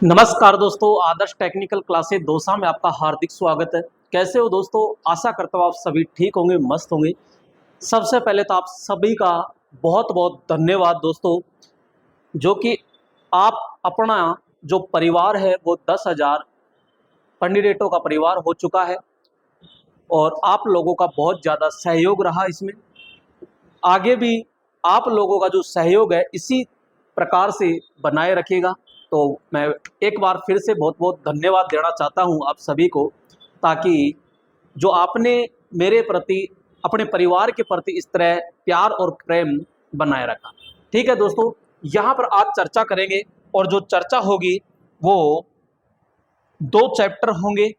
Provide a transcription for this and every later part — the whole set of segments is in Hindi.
नमस्कार दोस्तों, आदर्श टेक्निकल क्लासेस दोसा में आपका हार्दिक स्वागत है। कैसे हो दोस्तों? आशा करता हूँ आप सभी ठीक होंगे, मस्त होंगे। सबसे पहले तो आप सभी का बहुत बहुत धन्यवाद दोस्तों, जो कि आप अपना जो परिवार है वो 10,000 कैंडिडेटों का परिवार हो चुका है और आप लोगों का बहुत ज़्यादा सहयोग रहा इसमें। आगे भी आप लोगों का जो सहयोग है इसी प्रकार से बनाए रखिएगा। तो मैं एक बार फिर से बहुत बहुत धन्यवाद देना चाहता हूं आप सभी को, ताकि जो आपने मेरे प्रति, अपने परिवार के प्रति इस तरह प्यार और प्रेम बनाए रखा। ठीक है दोस्तों, यहाँ पर आज चर्चा करेंगे और जो चर्चा होगी वो दो चैप्टर होंगे।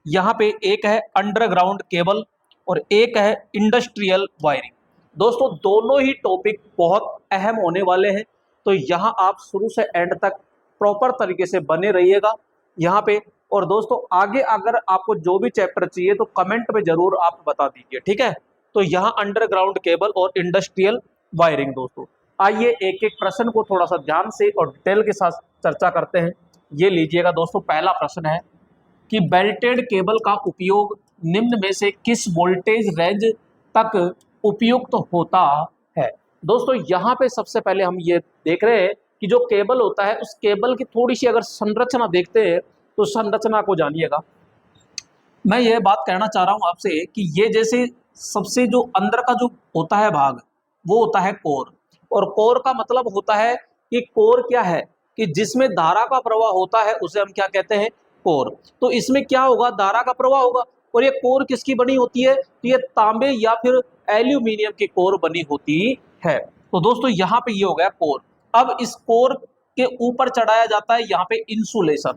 यहाँ पे एक है अंडरग्राउंड केबल और एक है इंडस्ट्रियल वायरिंग। दोस्तों दोनों ही टॉपिक बहुत अहम होने वाले हैं, तो यहाँ आप शुरू से एंड तक प्रॉपर तरीके से बने रहिएगा यहाँ पे। और दोस्तों आगे अगर आपको जो भी चैप्टर चाहिए तो कमेंट में जरूर आप बता दीजिए, ठीक है। तो यहाँ अंडरग्राउंड केबल और इंडस्ट्रियल वायरिंग। दोस्तों आइए एक एक प्रश्न को थोड़ा सा ध्यान से और डिटेल के साथ चर्चा करते हैं। ये लीजिएगा दोस्तों, पहला प्रश्न है कि बेल्टेड केबल का उपयोग निम्न में से किस वोल्टेज रेंज तक उपयुक्त होता है। दोस्तों यहाँ पे सबसे पहले हम ये देख रहे हैं कि जो केबल होता है उस केबल की थोड़ी सी अगर संरचना देखते हैं तो संरचना को जानिएगा। मैं ये बात कहना चाह रहा हूँ आपसे कि ये जैसे सबसे जो अंदर का जो होता है भाग वो होता है कोर। और कोर का मतलब होता है कि कोर क्या है कि जिसमें धारा का प्रवाह होता है उसे हम क्या कहते हैं, कोर। तो इसमें क्या होगा, धारा का प्रवाह होगा। और ये कोर किसकी बनी होती है, तो ये तांबे या फिर एल्यूमिनियम की कोर बनी होती है। तो दोस्तों यहाँ पे ये हो गया कोर। अब इस कोर के ऊपर चढ़ाया जाता है यहाँ पे इंसुलेशन,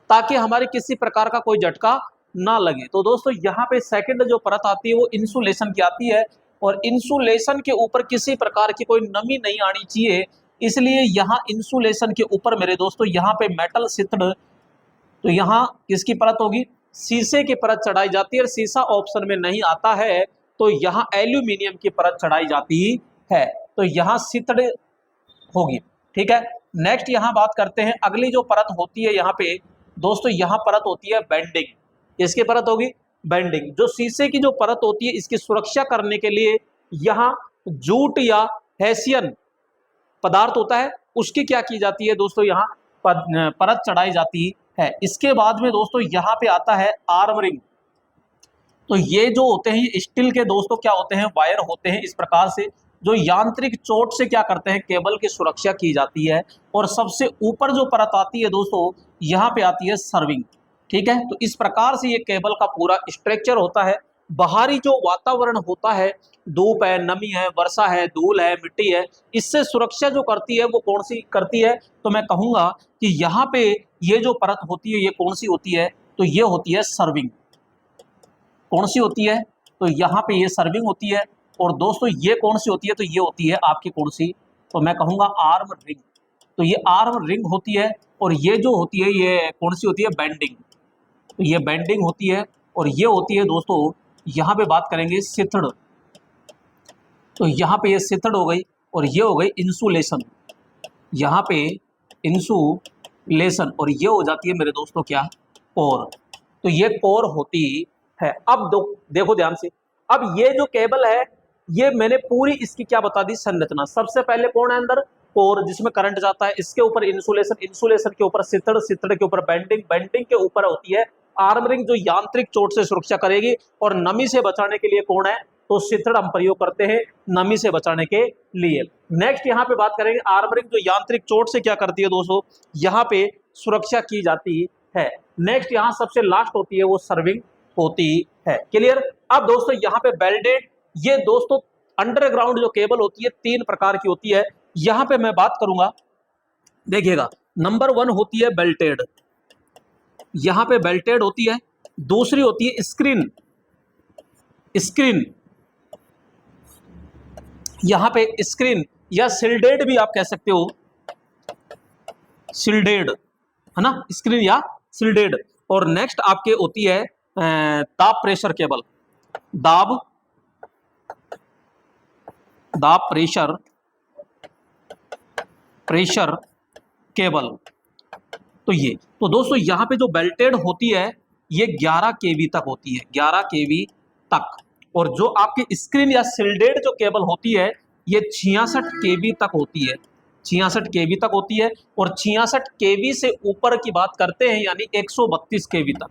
ताकि हमारे किसी प्रकार का कोई झटका ना लगे। तो दोस्तों यहाँ पे सेकंड जो परत आती है वो इंसुलेशन की आती है, और इंसुलेशन के ऊपर किसी प्रकार की कोई नमी नहीं आनी चाहिए, इसलिए यहाँ इंसुलेशन के ऊपर मेरे दोस्तों यहाँ पे मेटल शीथड, तो यहाँ किसकी परत होगी, शीशे की परत चढ़ाई जाती है। और शीशा ऑप्शन में नहीं आता है तो यहाँ एल्यूमिनियम की परत चढ़ाई जाती है, तो यहाँ शीथड होगी। ठीक है, नेक्स्ट यहाँ बात करते हैं अगली जो परत होती है यहाँ पे दोस्तों, यहाँ परत होती है बेंडिंग। इसकी परत होगी बेंडिंग। जो शीशे की जो परत होती है इसकी सुरक्षा करने के लिए यहाँ जूट या हेसियन पदार्थ होता है उसकी क्या की जाती है दोस्तों, यहाँ परत चढ़ाई जाती है। इसके बाद में दोस्तों यहाँ पे आता है आर्मरिंग। तो ये जो होते हैं स्टील के दोस्तों क्या होते हैं, वायर होते हैं इस प्रकार से, जो यांत्रिक चोट से क्या करते हैं, केबल की सुरक्षा की जाती है। और सबसे ऊपर जो परत आती है दोस्तों यहाँ पे आती है सर्विंग। ठीक है, तो इस प्रकार से ये केबल का पूरा स्ट्रक्चर होता है। बाहरी जो वातावरण होता है, धूप है, नमी है, वर्षा है, धूल है, मिट्टी है, इससे सुरक्षा जो करती है वो कौन सी करती है, तो मैं कहूंगा कि यहाँ पे ये जो परत होती है ये कौन सी होती है, तो ये होती है सर्विंग। कौन सी होती है, तो यहाँ पे ये सर्विंग होती है। और दोस्तों ये कौन सी होती है, तो ये होती है आपकी कौन सी, तो मैं कहूँगा आर्म रिंग। तो ये आर्म रिंग होती है। और ये जो होती है ये कौन सी होती है, बेंडिंग। तो ये बेंडिंग होती है। और ये होती है दोस्तों, यहाँ पे बात करेंगे सिथड़। तो यहाँ पे ये सिथड़ हो गई और ये हो गई इंसुलेशन। यहाँ पे इंसुलेशन और ये हो जाती है मेरे दोस्तों क्या, कोर। तो ये कोर होती है। अब देखो ध्यान से, अब ये जो केबल है ये मैंने पूरी इसकी क्या बता दी, संरचना। सबसे पहले कौन है अंदर, कोर जिसमें करंट जाता है, इसके ऊपर इंसुलेशन, इंसुलेशन के ऊपर सिथड़, सिथड़ के ऊपर बेंडिंग, बेंडिंग के ऊपर होती है आर्मरिंग जो यांत्रिक चोट से सुरक्षा करेगी। और नमी से बचाने के लिए कौन है, तो सिथड़ हम प्रयोग करते हैं नमी से बचाने के लिए। नेक्स्ट यहाँ पे बात करेंगे आर्मरिंग जो यांत्रिक चोट से क्या करती है दोस्तों, यहाँ पे सुरक्षा की जाती है। नेक्स्ट यहाँ सबसे लास्ट होती है वो सर्विंग होती है। क्लियर। अब दोस्तों यहाँ पे बेल्टेड, ये दोस्तों अंडरग्राउंड जो केबल होती है तीन प्रकार की होती है। यहाँ पे मैं बात करूंगा, देखिएगा, नंबर 1 होती है बेल्टेड, यहाँ पे बेल्टेड होती है। दूसरी होती है स्क्रीन, स्क्रीन यहाँ पे स्क्रीन या सिल्डेड भी आप कह सकते हो, सिल्डेड है ना, स्क्रीन या सिल्डेड। और नेक्स्ट आपके होती है दाब प्रेशर केबल, दाब दाब प्रेशर केबल। तो ये तो दोस्तों यहाँ पे जो बेल्टेड होती है ये 11 केवी तक होती है, 11 केवी तक। और जो आपकी स्क्रीन या शिल्डेड जो केबल होती है ये 66 केवी तक होती है, 66 केवी तक होती है। और 66 केवी से ऊपर की बात करते हैं यानी 132 केवी तक,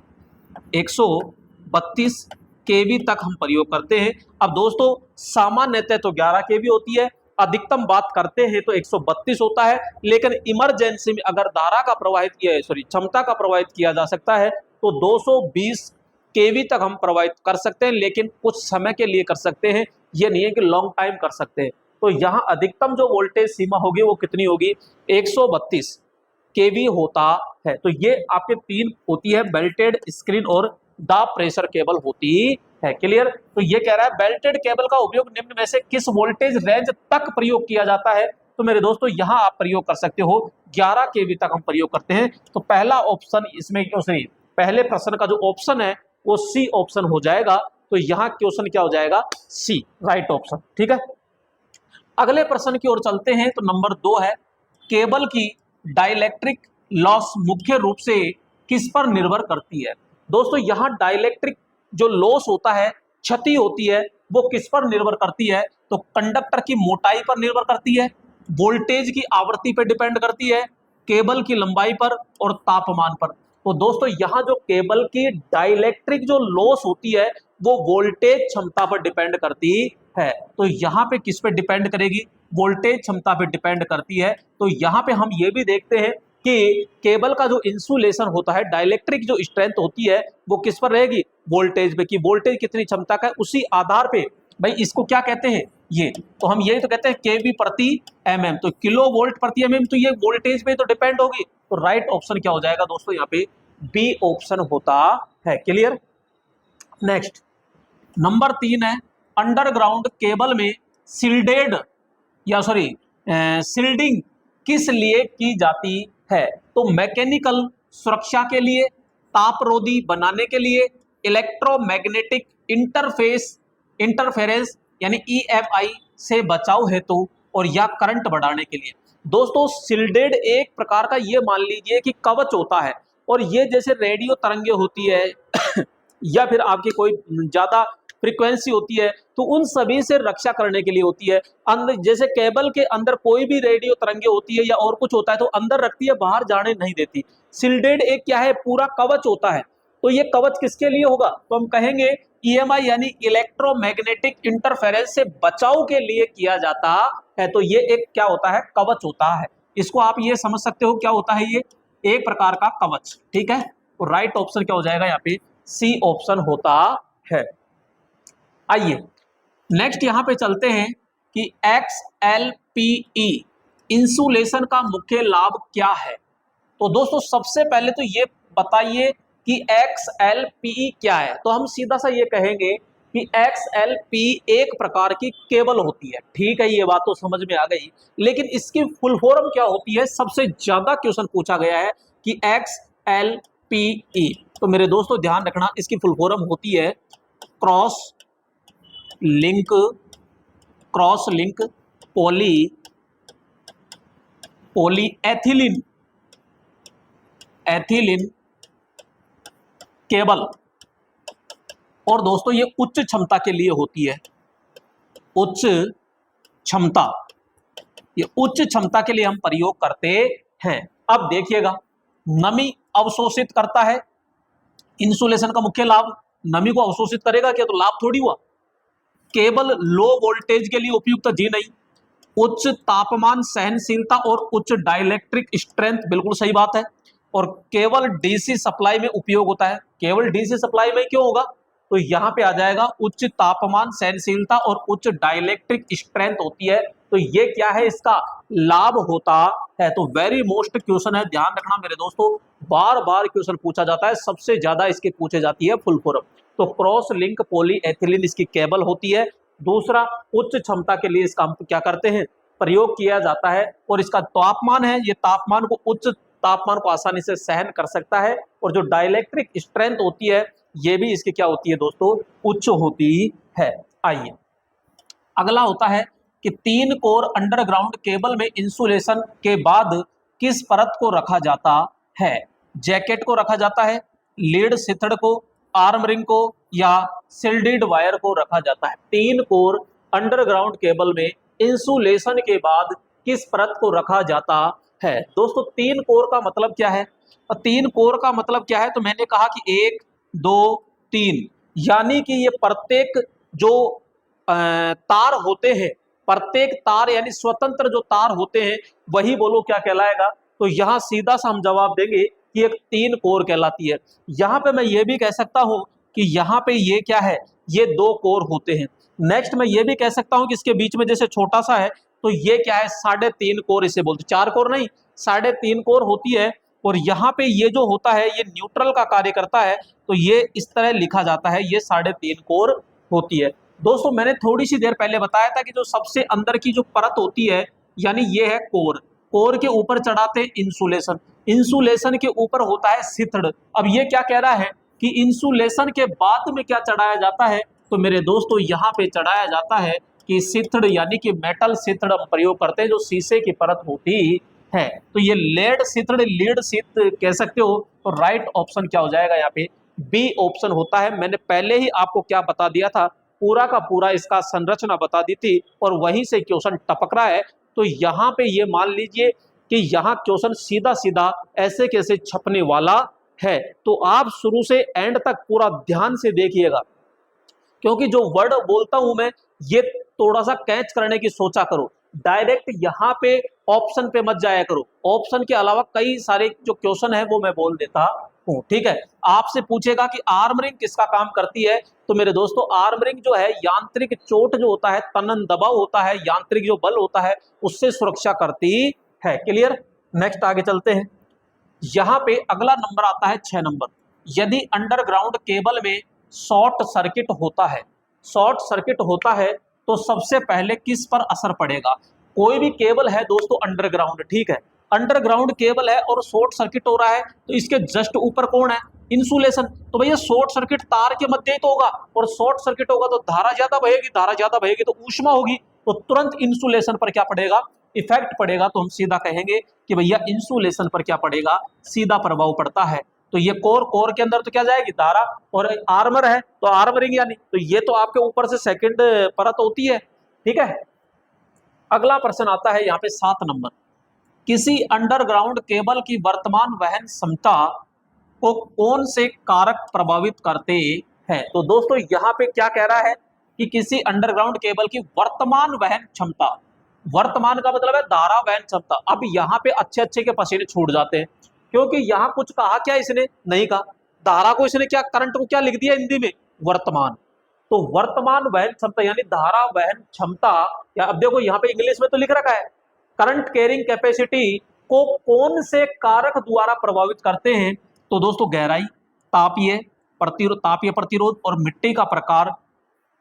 132 केवी तक हम प्रयोग करते हैं। अब दोस्तों सामान्यतः तो 11 केवी होती है, अधिकतम बात करते हैं तो 132 होता है, लेकिन इमरजेंसी में अगर धारा का प्रवाहित किया क्षमता का प्रवाहित किया जा सकता है तो 220 केवी तक हम प्रवाहित कर सकते हैं, लेकिन कुछ समय के लिए कर सकते हैं, ये नहीं है कि लॉन्ग टाइम कर सकते हैं। तो यहाँ अधिकतम जो वोल्टेज सीमा होगी वो कितनी होगी, 132 केवी होता है। तो ये आपके तीन होती है, बेल्टेड, स्क्रीन और द प्रेशर केबल होती है। क्लियर। तो ये कह रहा है बेल्टेड केबल का उपयोग निम्न में से किस वोल्टेज रेंज तक प्रयोग किया जाता है। तो मेरे दोस्तों यहाँ आप प्रयोग कर सकते हो 11 केवी तक हम प्रयोग करते हैं। तो पहला ऑप्शन इसमें पहले प्रश्न का जो ऑप्शन है वो सी ऑप्शन हो जाएगा। तो यहाँ क्वेश्चन क्या हो जाएगा, सी राइट ऑप्शन। ठीक है, अगले प्रश्न की ओर चलते हैं। तो नंबर 2 है, केबल की डाइलेक्ट्रिक लॉस मुख्य रूप से किस पर निर्भर करती है। दोस्तों यहाँ डाइलेक्ट्रिक जो लॉस होता है, क्षति होती है, वो किस पर निर्भर करती है। तो कंडक्टर की मोटाई पर निर्भर करती है, वोल्टेज की आवृत्ति पर डिपेंड करती है, केबल की लंबाई पर और तापमान पर। तो दोस्तों यहाँ जो केबल की डाइलेक्ट्रिक जो लॉस होती है वो वोल्टेज क्षमता पर डिपेंड करती है। तो यहाँ पे किस पे डिपेंड करेगी, वोल्टेज क्षमता पे डिपेंड करती है। तो यहाँ पे हम ये भी देखते हैं कि केबल का जो इंसुलेशन होता है, डाइलेक्ट्रिक जो स्ट्रेंथ होती है वो किस पर रहेगी, वोल्टेज पे, कि वोल्टेज कितनी क्षमता का है उसी आधार पे भाई इसको क्या कहते हैं, ये तो हम यही तो कहते हैं केवी प्रति एमएम। तो किलो वोल्ट प्रति एमएम, तो ये वोल्टेज पे तो डिपेंड होगी। तो राइट ऑप्शन क्या हो जाएगा दोस्तों, यहाँ पे बी ऑप्शन होता है। क्लियर। नेक्स्ट नंबर 3 है, अंडरग्राउंड केबल में सिल्डेड या सिल्डिंग किस लिए की जाती है। तो मैकेनिकल सुरक्षा के लिए, तापरोधी बनाने के लिए, इलेक्ट्रोमैग्नेटिक इंटरफेरेंस यानी ईएमआई से बचाव हेतु, और या करंट बढ़ाने के लिए। दोस्तों सिल्डेड एक प्रकार का ये मान लीजिए कि कवच होता है, और ये जैसे रेडियो तरंगे होती है या फिर आपकी कोई ज्यादा फ्रीक्वेंसी होती है तो उन सभी से रक्षा करने के लिए होती है। अंदर जैसे केबल के अंदर कोई भी रेडियो तरंगे होती है या और कुछ होता है तो अंदर रखती है, बाहर जाने नहीं देती। सिल्डेड एक क्या है, पूरा कवच होता है। तो ये कवच किसके लिए होगा, तो हम कहेंगे ईएमआई यानी इलेक्ट्रोमैग्नेटिक इंटरफेरेंस से बचाव के लिए किया जाता है। तो ये एक क्या होता है, कवच होता है। इसको आप ये समझ सकते हो क्या होता है, ये एक प्रकार का कवच। ठीक है, तो राइट ऑप्शन क्या हो जाएगा यहाँ पे, सी ऑप्शन होता है। आइए नेक्स्ट यहाँ पे चलते हैं कि XLPE इंसुलेशन का मुख्य लाभ क्या है। तो दोस्तों सबसे पहले तो ये बताइए कि XLPE क्या है। तो हम सीधा सा ये कहेंगे कि XLPE एक प्रकार की केबल होती है। ठीक है, ये बात तो समझ में आ गई, लेकिन इसकी फुल फॉर्म क्या होती है, सबसे ज्यादा क्वेश्चन पूछा गया है कि XLPE। तो मेरे दोस्तों ध्यान रखना, इसकी फुल फॉर्म होती है क्रॉस लिंक पॉलीएथिलीन केबल। और दोस्तों ये उच्च क्षमता के लिए होती है, उच्च क्षमता, ये उच्च क्षमता के लिए हम प्रयोग करते हैं। अब देखिएगा, नमी अवशोषित करता है। इंसुलेशन का मुख्य लाभ, नमी को अवशोषित करेगा क्या, तो लाभ थोड़ी हुआ। केबल लो वोल्टेज के लिए उपयुक्त, जी नहीं। उच्च तापमान सहनशीलता और उच्च डाइलेक्ट्रिक स्ट्रेंथ, बिल्कुल सही बात है। और केवल डीसी सप्लाई में उपयोग होता है। केवल डीसी सप्लाई में क्यों होगा, तो यहाँ पे आ जाएगा उच्च तापमान सहनशीलता और उच्च डाइलेक्ट्रिक स्ट्रेंथ होती है। तो ये क्या है, इसका लाभ होता है। तो वेरी मोस्ट क्वेश्चन है, ध्यान रखना मेरे दोस्तों, बार बार क्वेश्चन पूछा जाता है, सबसे ज्यादा इसके पूछे जाती है फुल फॉर्म। तो क्रॉस लिंक पॉलीएथिलीन इसकी केबल होती है। दूसरा, उच्च क्षमता के लिए इसका हम क्या करते हैं, प्रयोग किया जाता है। और इसका तापमान है, ये तापमान को, उच्च तापमान को आसानी से सहन कर सकता है। और जो डाइलेक्ट्रिक स्ट्रेंथ होती है ये भी इसकी क्या होती है दोस्तों, उच्च होती है। आइए अगला होता है कि 3 कोर अंडरग्राउंड केबल में इंसुलेशन के बाद किस परत को रखा जाता है? जैकेट को रखा जाता है, लीड सिथड़ को, आर्म रिंग को या शिल्डेड वायर को रखा जाता है। 3 कोर अंडरग्राउंड केबल में इंसुलेशन के बाद किस परत को रखा जाता है? दोस्तों 3 कोर का मतलब क्या है? 3 कोर का मतलब क्या है? तो मैंने कहा कि 1 2 3, यानी कि ये प्रत्येक जो तार होते हैं, प्रत्येक तार यानी स्वतंत्र जो तार होते हैं वही बोलो क्या कहलाएगा? तो यहां सीधा सा हम जवाब देंगे कि एक 3 कोर कहलाती है। यहां पे मैं ये भी कह सकता हूं कि यहाँ पे ये क्या है? ये 2 कोर होते हैं। नेक्स्ट मैं ये भी कह सकता हूं कि इसके बीच में जैसे छोटा सा है तो ये क्या है? 3.5 कोर इसे बोलते, 4 कोर नहीं 3.5 कोर होती है। और यहाँ पे ये जो होता है ये न्यूट्रल का कार्य करता है, तो ये इस तरह लिखा जाता है, ये 3.5 कोर होती है। दोस्तों मैंने थोड़ी सी देर पहले बताया था कि जो सबसे अंदर की जो परत होती है यानी ये है कोर, कोर के ऊपर चढ़ाते हैं इंसुलेशन, इंसुलेशन के ऊपर होता है सिथड़। अब ये क्या कह रहा है कि इंसुलेशन के बाद में क्या चढ़ाया जाता है? तो मेरे दोस्तों यहाँ पे चढ़ाया जाता है कि सिथड़, यानी कि मेटल सिथड़ हम प्रयोग करते हैं जो शीशे की परत होती है। तो ये लेड सिथड़, लीड सिथ कह सकते हो। तो राइट ऑप्शन क्या हो जाएगा? यहाँ पे बी ऑप्शन होता है। मैंने पहले ही आपको क्या बता दिया था, पूरा का पूरा इसका संरचना बता दी थी और वहीं से क्वेश्चन टपक रहा है। तो यहाँ पे ये मान लीजिए कि यहाँ क्वेश्चन सीधा सीधा ऐसे कैसे छपने वाला है। तो आप शुरू से एंड तक पूरा ध्यान से देखिएगा, क्योंकि जो वर्ड बोलता हूं मैं ये थोड़ा सा कैच करने की सोचा करो। डायरेक्ट यहाँ पे ऑप्शन पे मत जाया करो, ऑप्शन के अलावा कई सारे जो क्वेश्चन है वो मैं बोल देता हूँ। ठीक है, आपसे पूछेगा कि आर्म रिंग किसका काम करती है? तो मेरे दोस्तों आर्म रिंग जो है यांत्रिक चोट जो होता है, तनन दबाव होता है, यांत्रिक जो बल होता है उससे सुरक्षा करती है। क्लियर? नेक्स्ट आगे चलते हैं। यहाँ पे अगला नंबर आता है 6 नंबर। यदि अंडरग्राउंड केबल में शॉर्ट सर्किट होता है, शॉर्ट सर्किट होता है तो सबसे पहले किस पर असर पड़ेगा? कोई भी केबल है दोस्तों अंडरग्राउंड, ठीक है, अंडरग्राउंड केबल है और शॉर्ट सर्किट हो रहा है तो इसके जस्ट ऊपर कौन है? इंसुलेशन। तो भैया शॉर्ट सर्किट तार के मध्य ही तो होगा, और शॉर्ट सर्किट होगा तो धारा ज्यादा बहेगी, धारा ज्यादा बहेगी तो ऊष्मा होगी, तो तुरंत इंसुलेशन पर क्या पड़ेगा? इफेक्ट पड़ेगा। तो हम सीधा कहेंगे कि भैया इंसुलेशन पर क्या पड़ेगा? सीधा प्रभाव पड़ता है। तो ये कोर, कोर के अंदर तो क्या जाएगी? धारा, और आर्मर है तो आर्म रिंग, यानी तो ये तो आपके ऊपर से सेकंड परत होती है। ठीक है, अगला प्रश्न आता है यहाँ पे 7 नंबर। किसी अंडरग्राउंड केबल की वर्तमान वहन क्षमता को कौन से कारक प्रभावित करते हैं? तो दोस्तों यहाँ पे क्या कह रहा है कि किसी अंडरग्राउंड केबल की वर्तमान वहन क्षमता, वर्तमान का मतलब है धारा वहन क्षमता। अब यहाँ पे अच्छे अच्छे के पसीने छूट जाते हैं, क्योंकि यहाँ कुछ कहा क्या इसने? नहीं कहा। धारा को इसने क्या, करंट को क्या लिख दिया हिंदी में? वर्तमान। तो वर्तमान वहन क्षमता यानी धारा वहन क्षमता, या अब देखो यहाँ पे इंग्लिश में तो लिख रखा है करंट कैरिंग कैपेसिटी को कौन से कारक द्वारा प्रभावित करते हैं? तो दोस्तों गहराई, तापीय प्रतिरोध, तापीय प्रतिरोध और मिट्टी का प्रकार।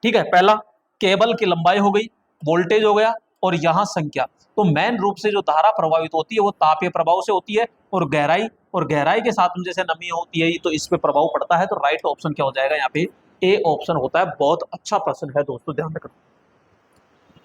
ठीक है, पहला केबल की लंबाई हो गई, वोल्टेज हो गया, और यहाँ संख्या। तो मेन रूप से जो धारा प्रभावित होती है वो तापीय प्रभाव से होती है, और गहराई के साथ में जैसे नमी होती है तो इस पे प्रभाव पड़ता है। तो राइट ऑप्शन क्या हो जाएगा? यहाँ पे ए ऑप्शन होता है। बहुत अच्छा प्रश्न है दोस्तों, ध्यान रखना।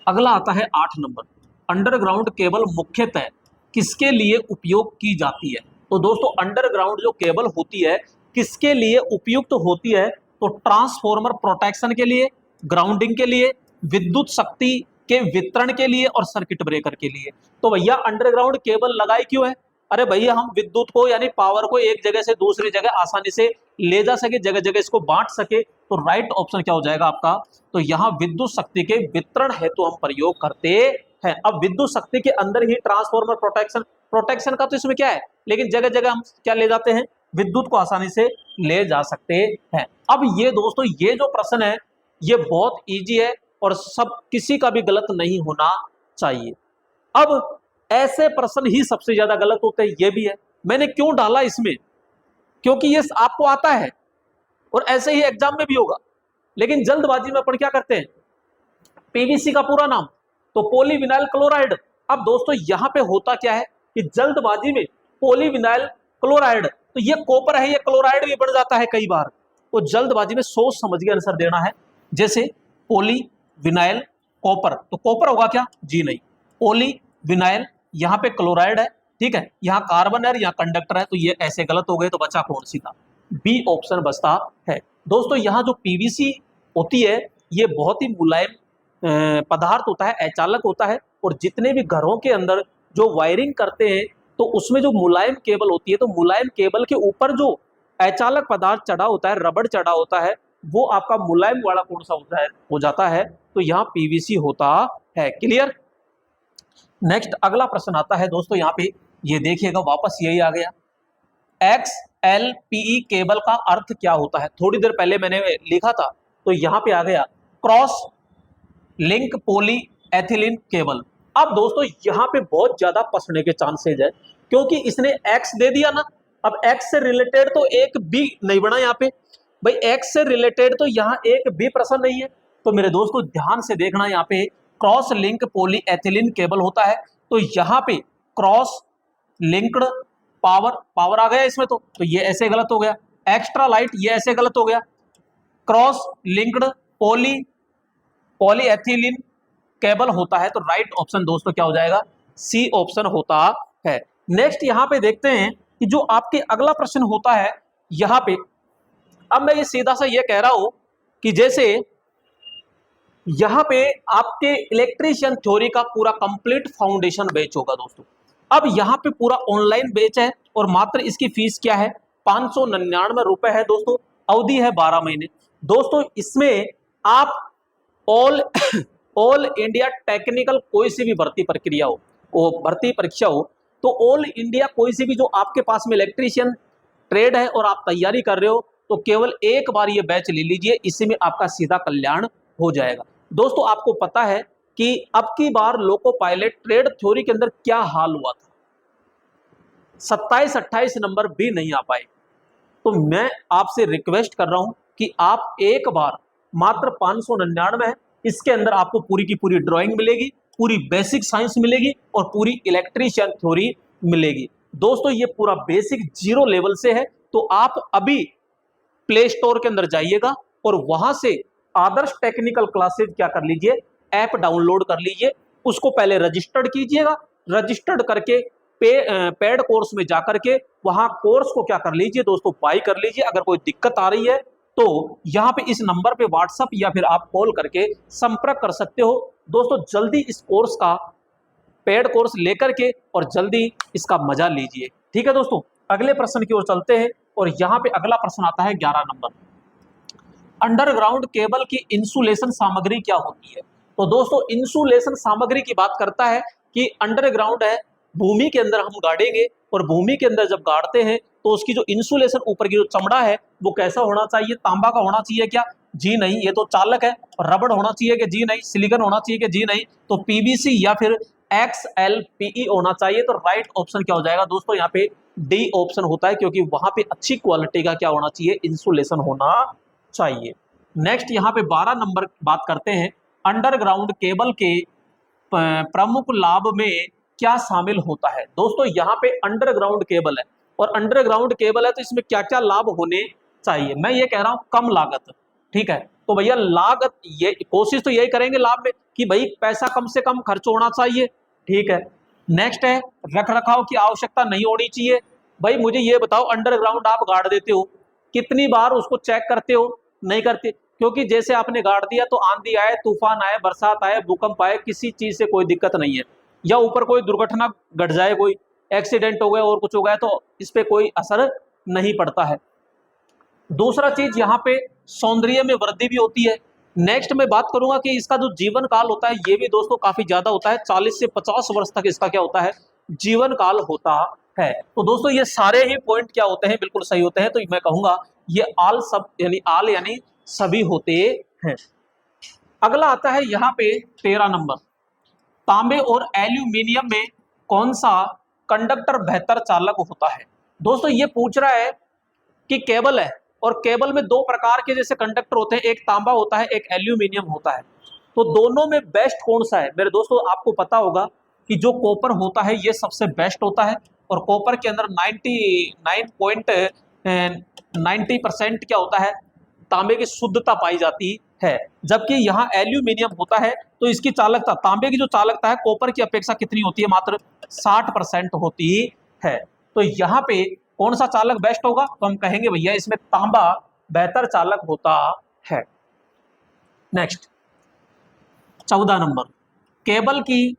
अगला आता है 8 नंबर। अंडरग्राउंड केबल मुख्यतः किसके लिए उपयोग की जाती है? तो दोस्तों अंडरग्राउंड जो केबल होती है किसके लिए उपयुक्त होती है? तो ट्रांसफॉर्मर प्रोटेक्शन के लिए, ग्राउंडिंग के लिए, विद्युत शक्ति के वितरण के लिए और सर्किट ब्रेकर के लिए। तो भैया अंडरग्राउंड केबल लगाई क्यों है? अरे भैया हम विद्युत को यानी पावर को एक जगह से दूसरी जगह आसानी से ले जा सके, जगह जगह इसको बांट सके। तो राइट ऑप्शन क्या हो जाएगा आपका? तो यहाँ विद्युत शक्ति के वितरण हेतु हम प्रयोग करते हैं। अब विद्युत शक्ति के अंदर ही ट्रांसफॉर्मर प्रोटेक्शन, प्रोटेक्शन का तो इसमें क्या है, लेकिन जगह जगह हम क्या ले जाते हैं? विद्युत को आसानी से ले जा सकते हैं। अब ये दोस्तों ये जो प्रश्न है ये बहुत इजी है और सब किसी का भी गलत नहीं होना चाहिए। अब ऐसे प्रश्न ही सबसे ज्यादा गलत होते हैं, ये भी है। मैंने क्यों डाला इसमें? क्योंकि ये आपको आता है और ऐसे ही एग्जाम में भी होगा, लेकिन जल्दबाजी में अपन क्या करते हैं? पीवीसी का पूरा नाम तो पॉलीविनाइल क्लोराइड। अब दोस्तों यहां पे होता क्या है कि जल्दबाजी में पॉलीविनाइल क्लोराइड, तो ये कॉपर है, ये क्लोराइड भी बन जाता है कई बार। तो जल्दबाजी में सोच समझ के आंसर देना है। जैसे पॉलीविनाइल कॉपर, तो कॉपर होगा क्या? जी नहीं, पॉलीविनाइल, यहाँ पे क्लोराइड है, ठीक है, यहाँ कार्बन है, यहाँ कंडक्टर है, तो ये ऐसे गलत हो गए, तो बचा कौन सी था, बी ऑप्शन बचता है। दोस्तों यहाँ जो पीवीसी होती है ये बहुत ही मुलायम पदार्थ होता है, अचालक होता है, और जितने भी घरों के अंदर जो वायरिंग करते हैं तो उसमें जो मुलायम केबल होती है, तो मुलायम केबल के ऊपर जो अचालक पदार्थ चढ़ा होता है, रबड़ चढ़ा होता है, वो आपका मुलायम वाला कौन सा होता है, हो जाता है, तो यहाँ पीवीसी होता है। क्लियर। नेक्स्ट अगला प्रश्न आता है दोस्तों, यहाँ पे ये देखिएगा, वापस यही आ गया, XLPE केबल का अर्थ क्या होता है। थोड़ी देर पहले मैंने लिखा था, तो यहाँ पे आ गया cross link poly ethylene cable. अब दोस्तों यहाँ पे बहुत ज्यादा फंसने के चांसेज है, क्योंकि इसने एक्स दे दिया ना, अब एक्स से रिलेटेड तो एक भी नहीं बना यहाँ पे, भाई एक्स से रिलेटेड तो यहाँ एक भी प्रश्न नहीं है। तो मेरे दोस्तों ध्यान से देखना, यहाँ पे cross link poly ethylene cable होता है, तो यहाँ पे क्रॉस लिंक्ड पावर आ गया इसमें, तो ये ऐसे गलत हो गया, एक्स्ट्रा लाइट ये ऐसे गलत हो गया, क्रॉस लिंक्ड पॉलीएथिलीन केबल होता है, तो राइट ऑप्शन दोस्तों क्या हो जाएगा, सी ऑप्शन होता है। नेक्स्ट यहाँ पे देखते हैं कि जो आपके अगला प्रश्न होता है यहाँ पे, अब मैं ये सीधा सा ये कह रहा हूं कि जैसे यहाँ पे आपके इलेक्ट्रीशियन थ्योरी का पूरा कंप्लीट फाउंडेशन बैच होगा दोस्तों। अब यहाँ पे पूरा ऑनलाइन बैच है और मात्र इसकी फीस क्या है, 599 रुपए है दोस्तों, अवधि है 12 महीने। दोस्तों इसमें आप ऑल इंडिया टेक्निकल कोई सी भी भर्ती प्रक्रिया हो, वो भर्ती परीक्षा हो, तो ऑल इंडिया कोई सी भी जो आपके पास में इलेक्ट्रीशियन ट्रेड है और आप तैयारी कर रहे हो, तो केवल एक बार ये बैच ले लीजिए, इसी में आपका सीधा कल्याण हो जाएगा। दोस्तों आपको पता है कि अब की बार लोको पायलट ट्रेड थ्योरी के अंदर क्या हाल हुआ था, 27-28 नंबर भी नहीं आ पाए। तो मैं आपसे रिक्वेस्ट कर रहा हूं कि आप एक बार, मात्र 599 है, इसके अंदर आपको पूरी की पूरी ड्राइंग मिलेगी, पूरी बेसिक साइंस मिलेगी और पूरी इलेक्ट्रीशियन थ्योरी मिलेगी। दोस्तों ये पूरा बेसिक जीरो लेवल से है, तो आप अभी प्ले स्टोर के अंदर जाइएगा और वहां से आदर्श टेक्निकल क्लासेज क्या कर लीजिए, ऐप डाउनलोड कर लीजिए, उसको पहले रजिस्टर्ड कीजिएगा, रजिस्टर्ड करके पेड कोर्स में जाकर के वहां कोर्स को क्या कर लीजिए दोस्तों, बाय कर लीजिए। अगर कोई दिक्कत आ रही है तो यहाँ पे इस नंबर पे व्हाट्सएप या फिर आप कॉल करके संपर्क कर सकते हो। दोस्तों जल्दी इस कोर्स का पेड कोर्स लेकर के और जल्दी इसका मजा लीजिए। ठीक है दोस्तों, अगले प्रश्न की ओर चलते हैं और यहाँ पे अगला प्रश्न आता है 11 नंबर, अंडरग्राउंड केबल की इंसुलेशन सामग्री क्या होती है। तो दोस्तों इंसुलेशन सामग्री की बात करता है कि अंडरग्राउंड है, भूमि के अंदर हम गाड़ेंगे, और भूमि के अंदर जब गाड़ते हैं तो उसकी जो इंसुलेशन ऊपर की जो चमड़ा है वो कैसा होना चाहिए, तांबा का होना चाहिए क्या, जी नहीं, ये तो चालक है। रबड़ होना चाहिए कि जी नहीं, सिलिकॉन होना चाहिए कि जी नहीं, तो पीवीसी या फिर XLPE होना चाहिए। तो राइट ऑप्शन क्या हो जाएगा दोस्तों, यहाँ पे डी ऑप्शन होता है, क्योंकि वहां पे अच्छी क्वालिटी का क्या होना चाहिए, इंसुलेशन होना चाहिए। नेक्स्ट यहाँ पे 12 नंबर बात करते हैं, अंडरग्राउंड केबल के प्रमुख लाभ में क्या शामिल होता है। दोस्तों यहाँ पे अंडरग्राउंड केबल है और अंडरग्राउंड केबल है, तो इसमें क्या क्या लाभ होने चाहिए। मैं ये कह रहा हूँ कम लागत, ठीक है, तो भैया लागत, ये कोशिश तो यही करेंगे लाभ में कि भाई पैसा कम से कम खर्च होना चाहिए, ठीक है। नेक्स्ट है रख रखाव की आवश्यकता नहीं होनी चाहिए। भाई मुझे ये बताओ, अंडरग्राउंड आप गाड़ देते हो, कितनी बार उसको चेक करते हो, नहीं करते, क्योंकि जैसे आपने गाड़ दिया तो आंधी आए, तूफान आए, बरसात आए, भूकंप आए, किसी चीज से कोई दिक्कत नहीं है, या ऊपर कोई दुर्घटना घट जाए, कोई एक्सीडेंट हो गया और कुछ हो गया, तो इस पे कोई असर नहीं पड़ता है। दूसरा चीज यहाँ पे सौंदर्य में वृद्धि भी होती है। नेक्स्ट मैं बात करूंगा कि इसका जो जीवन काल होता है ये भी दोस्तों काफी ज्यादा होता है, 40 से 50 वर्ष तक इसका क्या होता है, जीवन काल होता है। तो दोस्तों ये सारे ही पॉइंट क्या होते हैं, बिल्कुल सही होते हैं, तो मैं कहूंगा ये आल सब यानी सभी होते हैं। अगला आता है यहाँ पे 13 नंबर, तांबे और एल्यूमिनियम में कौन सा कंडक्टर बेहतर चालक होता है। दोस्तों ये पूछ रहा है कि केबल है और केबल में दो प्रकार के जैसे कंडक्टर होते हैं, एक तांबा होता है, एक एल्यूमिनियम होता है, तो दोनों में बेस्ट कौन सा है। मेरे दोस्तों आपको पता होगा कि जो कॉपर होता है ये सबसे बेस्ट होता है, और कॉपर के अंदर 99.90% क्या होता है, तांबे की शुद्धता पाई जाती है। जबकि यहाँ एल्यूमिनियम होता है तो इसकी चालकता, तांबे की जो चालकता है कॉपर की अपेक्षा कितनी होती है, मात्र 60% होती है। तो यहाँ पे कौन सा चालक बेस्ट होगा, तो हम कहेंगे भैया इसमें तांबा बेहतर चालक होता है। नेक्स्ट 14 नंबर, केबल की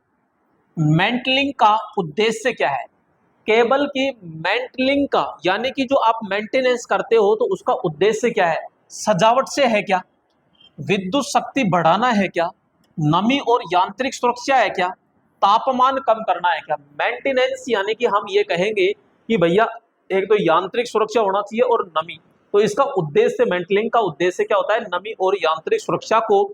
मेंटलिंग का उद्देश्य क्या है। केबल की मेंटलिंग का यानी कि जो आप मेंटेनेंस करते हो तो उसका उद्देश्य क्या है, सजावट से है क्या, विद्युत शक्ति बढ़ाना है क्या, नमी और यांत्रिक सुरक्षा है क्या, तापमान कम करना है क्या। मेंटेनेंस यानी कि हम ये कहेंगे कि भैया एक तो यांत्रिक सुरक्षा होना चाहिए और नमी, तो इसका उद्देश्य मेंटलिंग का उद्देश्य क्या होता है, नमी और यांत्रिक सुरक्षा को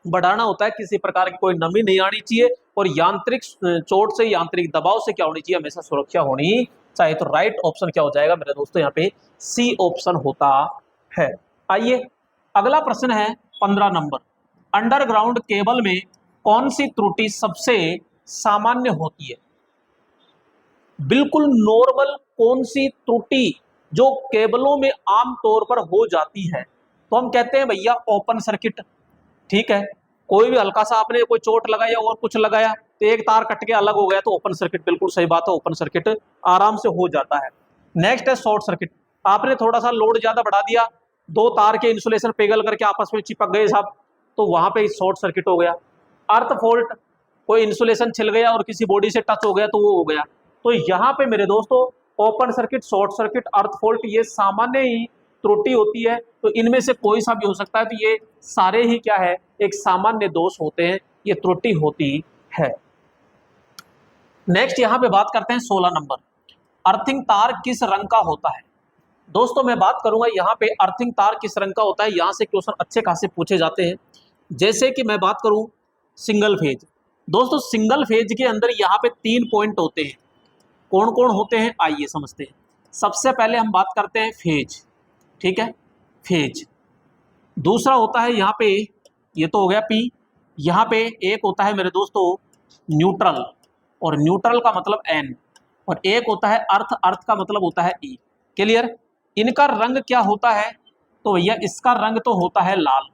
बढ़ाना होता है। किसी प्रकार की कोई नमी नहीं आनी चाहिए और यांत्रिक चोट से, यांत्रिक दबाव से क्या होनी चाहिए, हमेशा सुरक्षा होनी चाहिए। तो राइट ऑप्शन क्या हो जाएगा मेरे दोस्तों, यहाँ पे सी ऑप्शन होता है। आइए अगला प्रश्न है 15 नंबर, अंडरग्राउंड केबल में कौन सी त्रुटि सबसे सामान्य होती है। बिल्कुल नॉर्मल कौन सी त्रुटि जो केबलों में आमतौर पर हो जाती है, तो हम कहते हैं भैया ओपन सर्किट। ठीक है, कोई भी हल्का सा आपने कोई चोट लगाया और कुछ लगाया तो एक तार कट के अलग हो गया तो ओपन सर्किट, बिल्कुल सही बात है, ओपन सर्किट आराम से हो जाता है। नेक्स्ट है शॉर्ट सर्किट, आपने थोड़ा सा लोड ज्यादा बढ़ा दिया, दो तार के इंसुलेशन पिघल करके आपस में चिपक गए साहब, तो वहां पे शॉर्ट सर्किट हो गया। अर्थ फॉल्ट, कोई इंसुलेशन छिल गया और किसी बॉडी से टच हो गया तो वो हो गया। तो यहाँ पे मेरे दोस्तों ओपन सर्किट, शॉर्ट सर्किट, अर्थ फॉल्ट ये सामान्य ही त्रुटि होती है, तो इनमें से कोई सा भी हो सकता है। तो ये सारे ही क्या है, एक सामान्य दोष होते हैं, ये त्रुटि होती है। नेक्स्ट यहाँ पे बात करते हैं 16 नंबर, अर्थिंग तार किस रंग का होता है। दोस्तों मैं बात करूंगा यहाँ पे अर्थिंग तार किस रंग का होता है, यहाँ से क्वेश्चन अच्छे खासे पूछे जाते हैं। जैसे कि मैं बात करूं सिंगल फेज, दोस्तों सिंगल फेज के अंदर यहाँ पे 3 पॉइंट होते हैं, कौन कौन होते हैं आइए समझते हैं। सबसे पहले हम बात करते हैं फेज, ठीक है, फेज। दूसरा होता है यहाँ पे, ये तो हो गया पी, यहाँ पे एक होता है मेरे दोस्तों न्यूट्रल, और न्यूट्रल का मतलब एन, और एक होता है अर्थ, अर्थ का मतलब होता है ई। क्लियर। इनका रंग क्या होता है, तो भैया इसका रंग तो होता है लाल,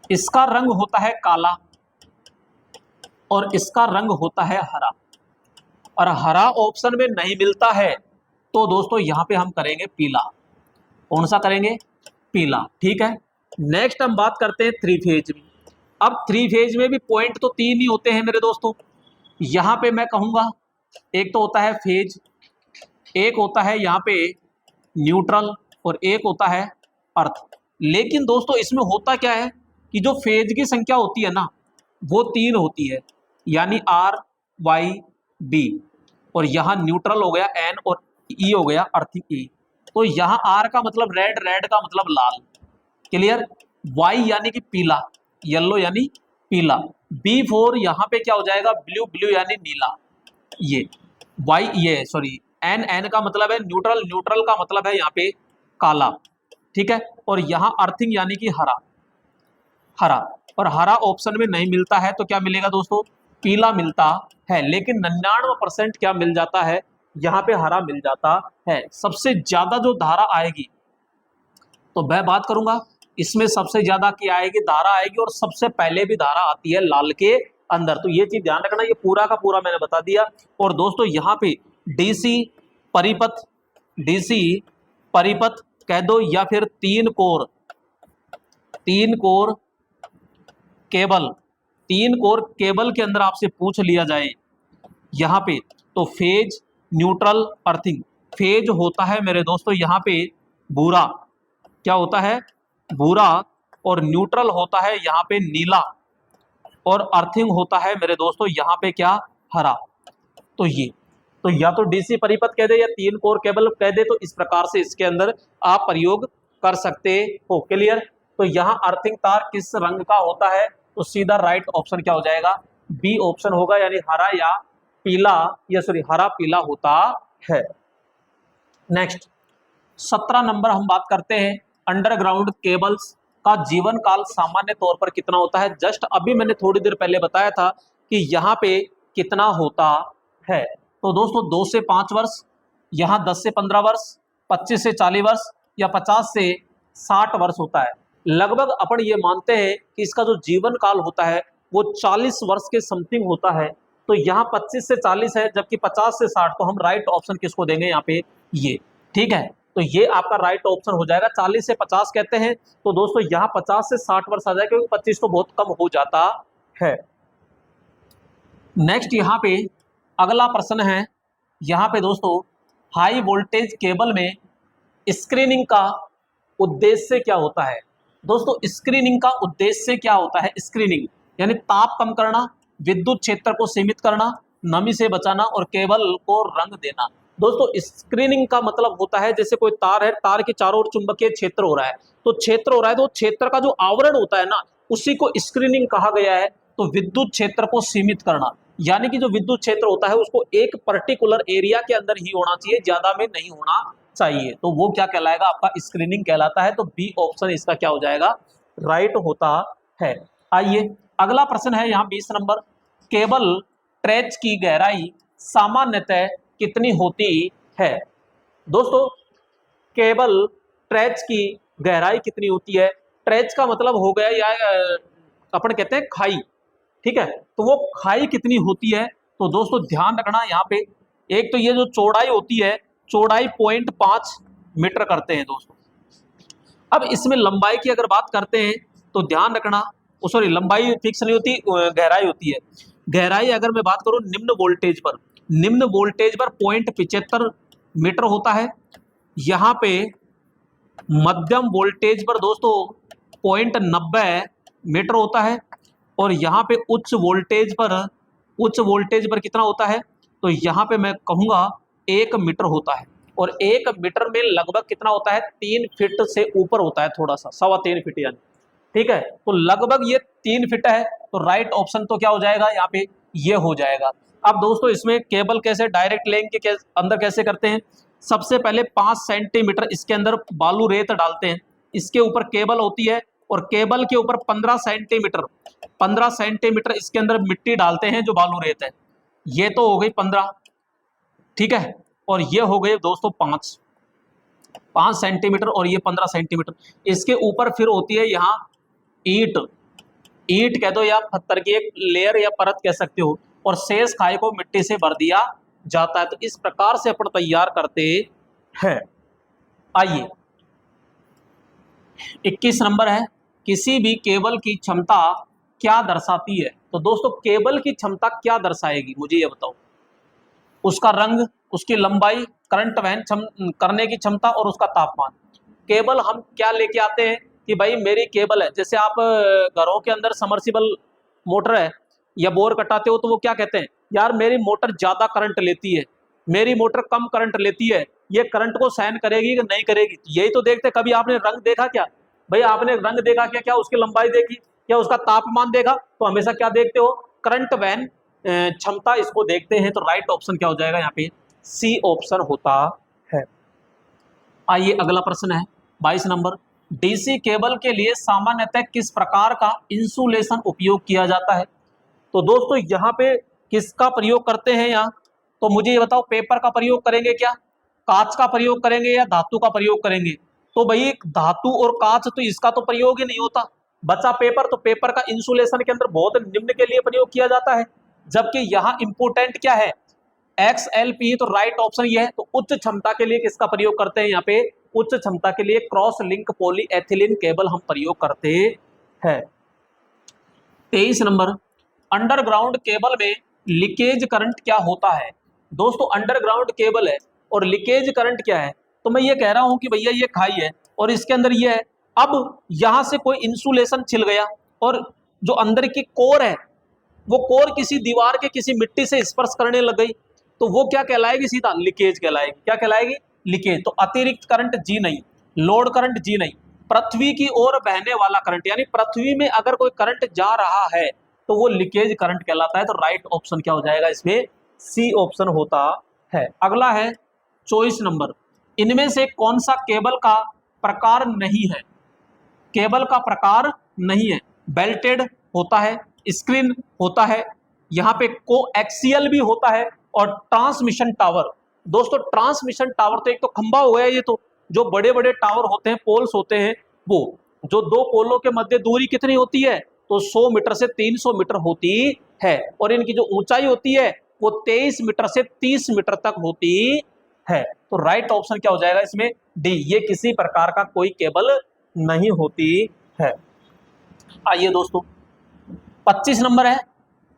इसका रंग होता है काला, और इसका रंग होता है हरा। और हरा ऑप्शन में नहीं मिलता है तो दोस्तों यहां पे हम करेंगे पीला। कौन सा करेंगे, पीला। ठीक है। नेक्स्ट हम बात करते हैं 3 फेज में। अब 3 फेज में भी पॉइंट तो 3 ही होते हैं मेरे दोस्तों। यहां पे मैं कहूंगा एक तो होता है फेज, एक होता है यहाँ पे न्यूट्रल, और एक होता है अर्थ। लेकिन दोस्तों इसमें होता क्या है कि जो फेज की संख्या होती है ना वो 3 होती है, यानी आर वाई बी, और यहाँ न्यूट्रल हो गया एन, और ई हो गया अर्थिंग ई। तो यहाँ आर का मतलब रेड, रेड का मतलब लाल। क्लियर। वाई यानी कि पीला, येलो यानी पीला। B4 यहाँ पे क्या हो जाएगा, ब्लू, ब्लू यानी नीला। ये वाई, ये सॉरी एन, एन का मतलब है न्यूट्रल, न्यूट्रल का मतलब है यहाँ पे काला। ठीक है। और यहाँ अर्थिंग यानी कि हरा, हरा। और हरा ऑप्शन में नहीं मिलता है तो क्या मिलेगा दोस्तों, पीला मिलता है। लेकिन 99% क्या मिल जाता है, यहाँ पे हरा मिल जाता है। सबसे ज्यादा जो धारा आएगी, तो मैं बात करूंगा इसमें सबसे ज्यादा क्या आएगी, धारा आएगी, और सबसे पहले भी धारा आती है लाल के अंदर। तो ये चीज ध्यान रखना, ये पूरा का पूरा मैंने बता दिया। और दोस्तों यहाँ पे डीसी परिपथ, डीसी परिपथ कह दो, या फिर 3 core, 3 core cable, 3 core cable के अंदर आपसे पूछ लिया जाए यहाँ पे, तो फेज, न्यूट्रल, अर्थिंग। फेज होता है मेरे दोस्तों यहाँ पे भूरा, क्या होता है, भूरा। और न्यूट्रल होता है यहाँ पे नीला, और अर्थिंग होता है मेरे दोस्तों यहाँ पे क्या, हरा। तो ये तो या तो डीसी परिपथ कह दे या 3 कोर केबल कह दे, तो इस प्रकार से इसके अंदर आप प्रयोग कर सकते हो। क्लियर। तो यहाँ अर्थिंग तार किस रंग का होता है, तो सीधा राइट ऑप्शन क्या हो जाएगा, बी ऑप्शन होगा, यानी हरा या पीला, या सॉरी हरा पीला होता है। नेक्स्ट 17 नंबर हम बात करते हैं, अंडरग्राउंड केबल्स का जीवन काल सामान्य तौर पर कितना होता है। जस्ट अभी मैंने थोड़ी देर पहले बताया था कि यहाँ पे कितना होता है। तो दोस्तों 2 से 5 वर्ष, यहाँ 10 से 15 वर्ष, 25 से 40 वर्ष, या 50 से 60 वर्ष होता है। लगभग अपन ये मानते हैं कि इसका जो जीवन काल होता है वो 40 वर्ष के समथिंग होता है। तो यहाँ 25 से 40 है, जबकि 50 से 60, तो हम राइट ऑप्शन किसको देंगे यहाँ पे, ये। ठीक है, तो ये आपका राइट ऑप्शन हो जाएगा। 40 से 50 कहते हैं, तो दोस्तों यहाँ 50 से 60 वर्ष आ जाएगा, क्योंकि 25 तो बहुत कम हो जाता है। नेक्स्ट यहाँ पे अगला प्रश्न है, यहाँ पे दोस्तों हाई वोल्टेज केबल में स्क्रीनिंग का उद्देश्य क्या होता है। दोस्तों स्क्रीनिंग का उद्देश्य क्या होता है, स्क्रीनिंग यानी ताप कम करना, विद्युत क्षेत्र को सीमित करना, नमी से बचाना और केबल को रंग देना। दोस्तों स्क्रीनिंग का मतलब होता है, जैसे कोई तार है, तार के चारों ओर चुंबकीय क्षेत्र हो रहा है, तो क्षेत्र हो रहा है, तो क्षेत्र का जो आवरण होता है ना, उसी को स्क्रीनिंग कहा गया है। तो विद्युत क्षेत्र को सीमित करना, यानी कि जो विद्युत क्षेत्र होता है उसको एक पर्टिकुलर एरिया के अंदर ही होना चाहिए, ज्यादा में नहीं होना चाहिए, तो वो क्या कहलाएगा, आपका स्क्रीनिंग कहलाता है। तो बी ऑप्शन इसका क्या हो जाएगा, राइट होता है। आइए अगला प्रश्न है यहाँ 20 नंबर, केबल ट्रेच की गहराई सामान्यतः कितनी होती है। दोस्तों केबल ट्रेच की गहराई कितनी होती है, ट्रेच का मतलब हो गया या अपन कहते हैं खाई, ठीक है, तो वो खाई कितनी होती है। तो दोस्तों ध्यान रखना यहाँ पे, एक तो ये जो चौड़ाई होती है, चौड़ाई 0.5 मीटर करते हैं दोस्तों। अब इसमें लंबाई की अगर बात करते हैं तो ध्यान रखना, सॉरी लंबाई फिक्स नहीं होती, गहराई होती है। गहराई अगर मैं बात करूं निम्न वोल्टेज पर, निम्न वोल्टेज पर 0.75 मीटर होता है। यहाँ पे मध्यम वोल्टेज पर दोस्तों 0.90 मीटर होता है, और यहाँ पे उच्च वोल्टेज पर कितना होता है, तो यहाँ पे मैं कहूँगा 1 मीटर होता है। और 1 मीटर में लगभग कितना होता है, 3 फीट से ऊपर होता है, थोड़ा सा 3.25 फीट यानी, ठीक है, तो लगभग ये 3 फीट है। तो राइट ऑप्शन तो क्या हो जाएगा यहाँ पे, ये हो जाएगा। अब दोस्तों इसमें केबल कैसे डायरेक्ट लेंगे के अंदर कैसे करते हैं, सबसे पहले 5 सेंटीमीटर इसके अंदर बालू रेत डालते हैं, इसके ऊपर केबल होती है, और केबल के ऊपर 15 सेंटीमीटर इसके अंदर मिट्टी डालते हैं जो बालू रेत है। ये तो हो गई 15, ठीक है, और ये हो गए दोस्तों 5 सेंटीमीटर, और ये 15 सेंटीमीटर। इसके ऊपर फिर होती है यहाँ ईंट कह दो या पत्थर की एक लेयर या परत कह सकते हो, और शेष खाई को मिट्टी से भर दिया जाता है। तो इस प्रकार से अपन तैयार करते हैं। आइए 21 नंबर है, किसी भी केबल की क्षमता क्या दर्शाती है। तो दोस्तों केबल की क्षमता क्या दर्शाएगी, मुझे ये बताओ, उसका रंग, उसकी लंबाई, करंट वहन करने की क्षमता और उसका तापमान। केबल हम क्या लेके आते हैं कि भाई मेरी केबल है, जैसे आप घरों के अंदर समर्सिबल मोटर है या बोर कटाते हो, तो वो क्या कहते हैं, यार मेरी मोटर ज्यादा करंट लेती है, मेरी मोटर कम करंट लेती है, ये करंट को सहन करेगी कि नहीं करेगी। यही तो देखते, कभी आपने रंग देखा क्या, भाई आपने रंग देखा क्या, क्या उसकी लंबाई देखी, क्या उसका तापमान देखा, तो हमेशा क्या देखते हो, करंट वहन क्षमता इसको देखते हैं। तो राइट ऑप्शन क्या हो जाएगा यहाँ पे, सी ऑप्शन होता है। आइए अगला प्रश्न है 22 नंबर, डीसी केबल के लिए सामान्यतः किस प्रकार का इंसुलेशन उपयोग किया जाता है। तो दोस्तों यहाँ पे किसका प्रयोग करते हैं यहाँ, तो मुझे ये बताओ, पेपर का प्रयोग करेंगे क्या, कांच का प्रयोग करेंगे या धातु का प्रयोग करेंगे। तो भाई धातु और कांच तो इसका तो प्रयोग ही नहीं होता, बचा पेपर, तो पेपर का इंसुलेशन के अंदर बहुत निम्न के लिए प्रयोग किया जाता है। जबकि यहाँ इंपोर्टेंट क्या है, XLP, तो राइट ऑप्शन ये है। तो उच्च क्षमता के लिए किसका प्रयोग करते हैं, यहाँ पे उच्च क्षमता के लिए क्रॉस लिंक पॉलीएथिलीन केबल हम प्रयोग करते हैं। 23 नंबर, अंडरग्राउंड केबल में लीकेज करंट क्या होता है। दोस्तों अंडरग्राउंड केबल है और लीकेज करंट क्या है, तो मैं ये कह रहा हूं कि भैया ये खाई है और इसके अंदर ये है, अब यहां से कोई इंसुलेशन छिल गया और जो अंदर की कोर है वो कोर किसी दीवार के किसी मिट्टी से स्पर्श करने लग गई, तो वो क्या कहलाएगी, सीधा लीकेज कहलाएगी। क्या कहलाएगी, लीकेज। तो अतिरिक्त करंट जी नहीं, लोड करंट जी नहीं, पृथ्वी की ओर बहने वाला करंट, यानी पृथ्वी में अगर कोई करंट जा रहा है तो वो लीकेज करंट कहलाता है। तो राइट ऑप्शन क्या हो जाएगा इसमें, सी ऑप्शन होता है। अगला है 24 नंबर, इनमें से कौन सा केबल का प्रकार नहीं है। केबल का प्रकार नहीं है, बेल्टेड होता है, स्क्रीन होता है, यहाँ पे कोएक्सियल भी होता है, और ट्रांसमिशन टावर। दोस्तों ट्रांसमिशन टावर तो एक तो खंबा हो गया, ये तो जो बड़े बड़े टावर होते हैं, पोल्स होते हैं, वो जो दो पोलों के मध्य दूरी कितनी होती है, तो 100 मीटर से 300 मीटर होती है, और इनकी जो ऊंचाई होती है वो 23 मीटर से 30 मीटर तक होती है। तो राइट ऑप्शन क्या हो जाएगा इसमें? डी, ये किसी प्रकार का कोई केबल नहीं होती है। आइए दोस्तों, 25 नंबर है,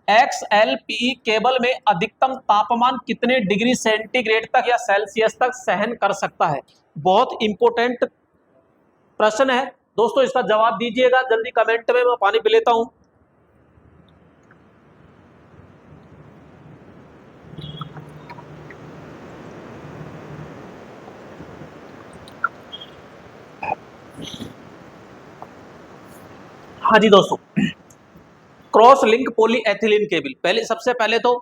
XLPE केबल में अधिकतम तापमान कितने डिग्री सेंटीग्रेड तक या सेल्सियस तक सहन कर सकता है? बहुत इंपॉर्टेंट प्रश्न है दोस्तों, इसका जवाब दीजिएगा जल्दी कमेंट में, मैं पानी पी लेता हूं। हाँ जी दोस्तों, क्रॉस लिंक पॉलीएथिलीन केबल, पहले सबसे पहले तो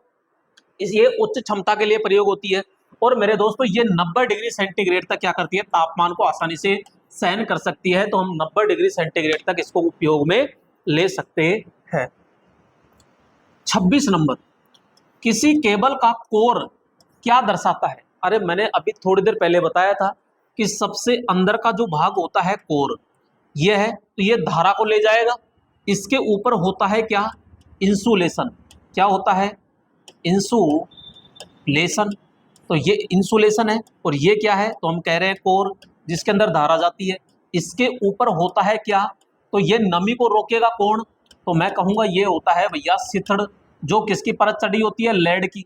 ये उच्च क्षमता के लिए प्रयोग होती है, और मेरे दोस्तों ये 90 डिग्री सेंटीग्रेड तक क्या करती है? तापमान को आसानी से सहन कर सकती है। तो हम 90 डिग्री सेंटीग्रेड तक इसको उपयोग में ले सकते हैं। 26 नंबर, किसी केबल का कोर क्या दर्शाता है? अरे मैंने अभी थोड़ी देर पहले बताया था कि सबसे अंदर का जो भाग होता है कोर, ये है, तो ये धारा को ले जाएगा। इसके ऊपर होता है क्या? इंसुलेशन। क्या होता है? इंसुलेशन। तो ये इंसुलेशन है, और ये क्या है? तो हम कह रहे हैं कोर, जिसके अंदर धारा जाती है। इसके ऊपर होता है क्या? तो ये नमी को रोकेगा कौन? तो मैं कहूंगा ये होता है भैया सिथड़, जो किसकी परत चढ़ी होती है? लेड की,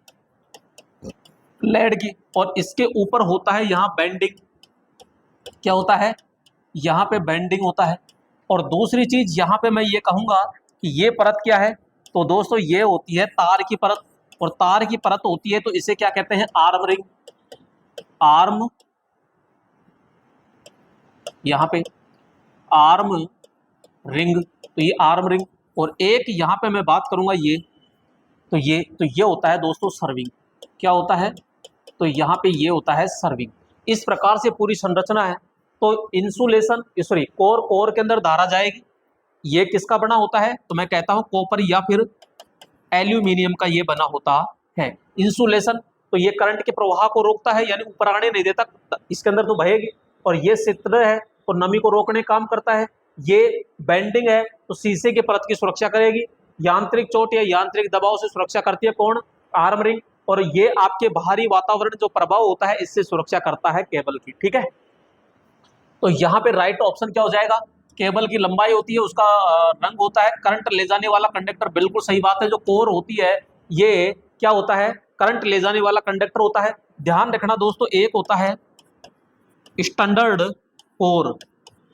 लेड की। और इसके ऊपर होता है यहाँ बेंडिंग। क्या होता है? यहाँ पे बेंडिंग होता है। और दूसरी चीज यहाँ पे मैं ये कहूंगा कि ये परत क्या है? तो दोस्तों ये होती है तार की परत, और तार की परत होती है तो इसे क्या कहते हैं? Arm ring. आर्म, यहाँ पे आर्म रिंग, तो ये आर्म रिंग। और एक यहाँ पे मैं बात करूंगा ये, तो ये होता है दोस्तों सर्विंग। क्या होता है? तो यहाँ पे ये होता है सर्विंग। इस प्रकार से पूरी संरचना है। तो इंसुलेशन, सॉरी कोर, कोर के अंदर धारा जाएगी। ये किसका बना होता है? तो मैं कहता हूँ कॉपर या फिर एल्यूमिनियम का ये बना होता है। इंसुलेशन, तो ये करंट के प्रवाह को रोकता है, यानी ऊपर आने नहीं देता, इसके अंदर तो बहेगी। और ये छिद्र है, तो नमी को रोकने काम करता है। ये बेंडिंग है, तो शीशे की परत की सुरक्षा करेगी। यांत्रिक चोट या यांत्रिक दबाव से सुरक्षा करती है कौन? Arm ring. और ये आपके बाहरी वातावरण जो प्रभाव होता है इससे सुरक्षा करता है केबल की। ठीक है, तो यहाँ पे राइट ऑप्शन क्या हो जाएगा? केबल की लंबाई होती है, उसका रंग होता है करंट ले जाने वाला कंडक्टर। बिल्कुल सही बात है। जो कोर होती है ये क्या होता है? करंट ले जाने वाला कंडक्टर होता है। ध्यान रखना दोस्तों, एक होता है स्टैंडर्ड कोर।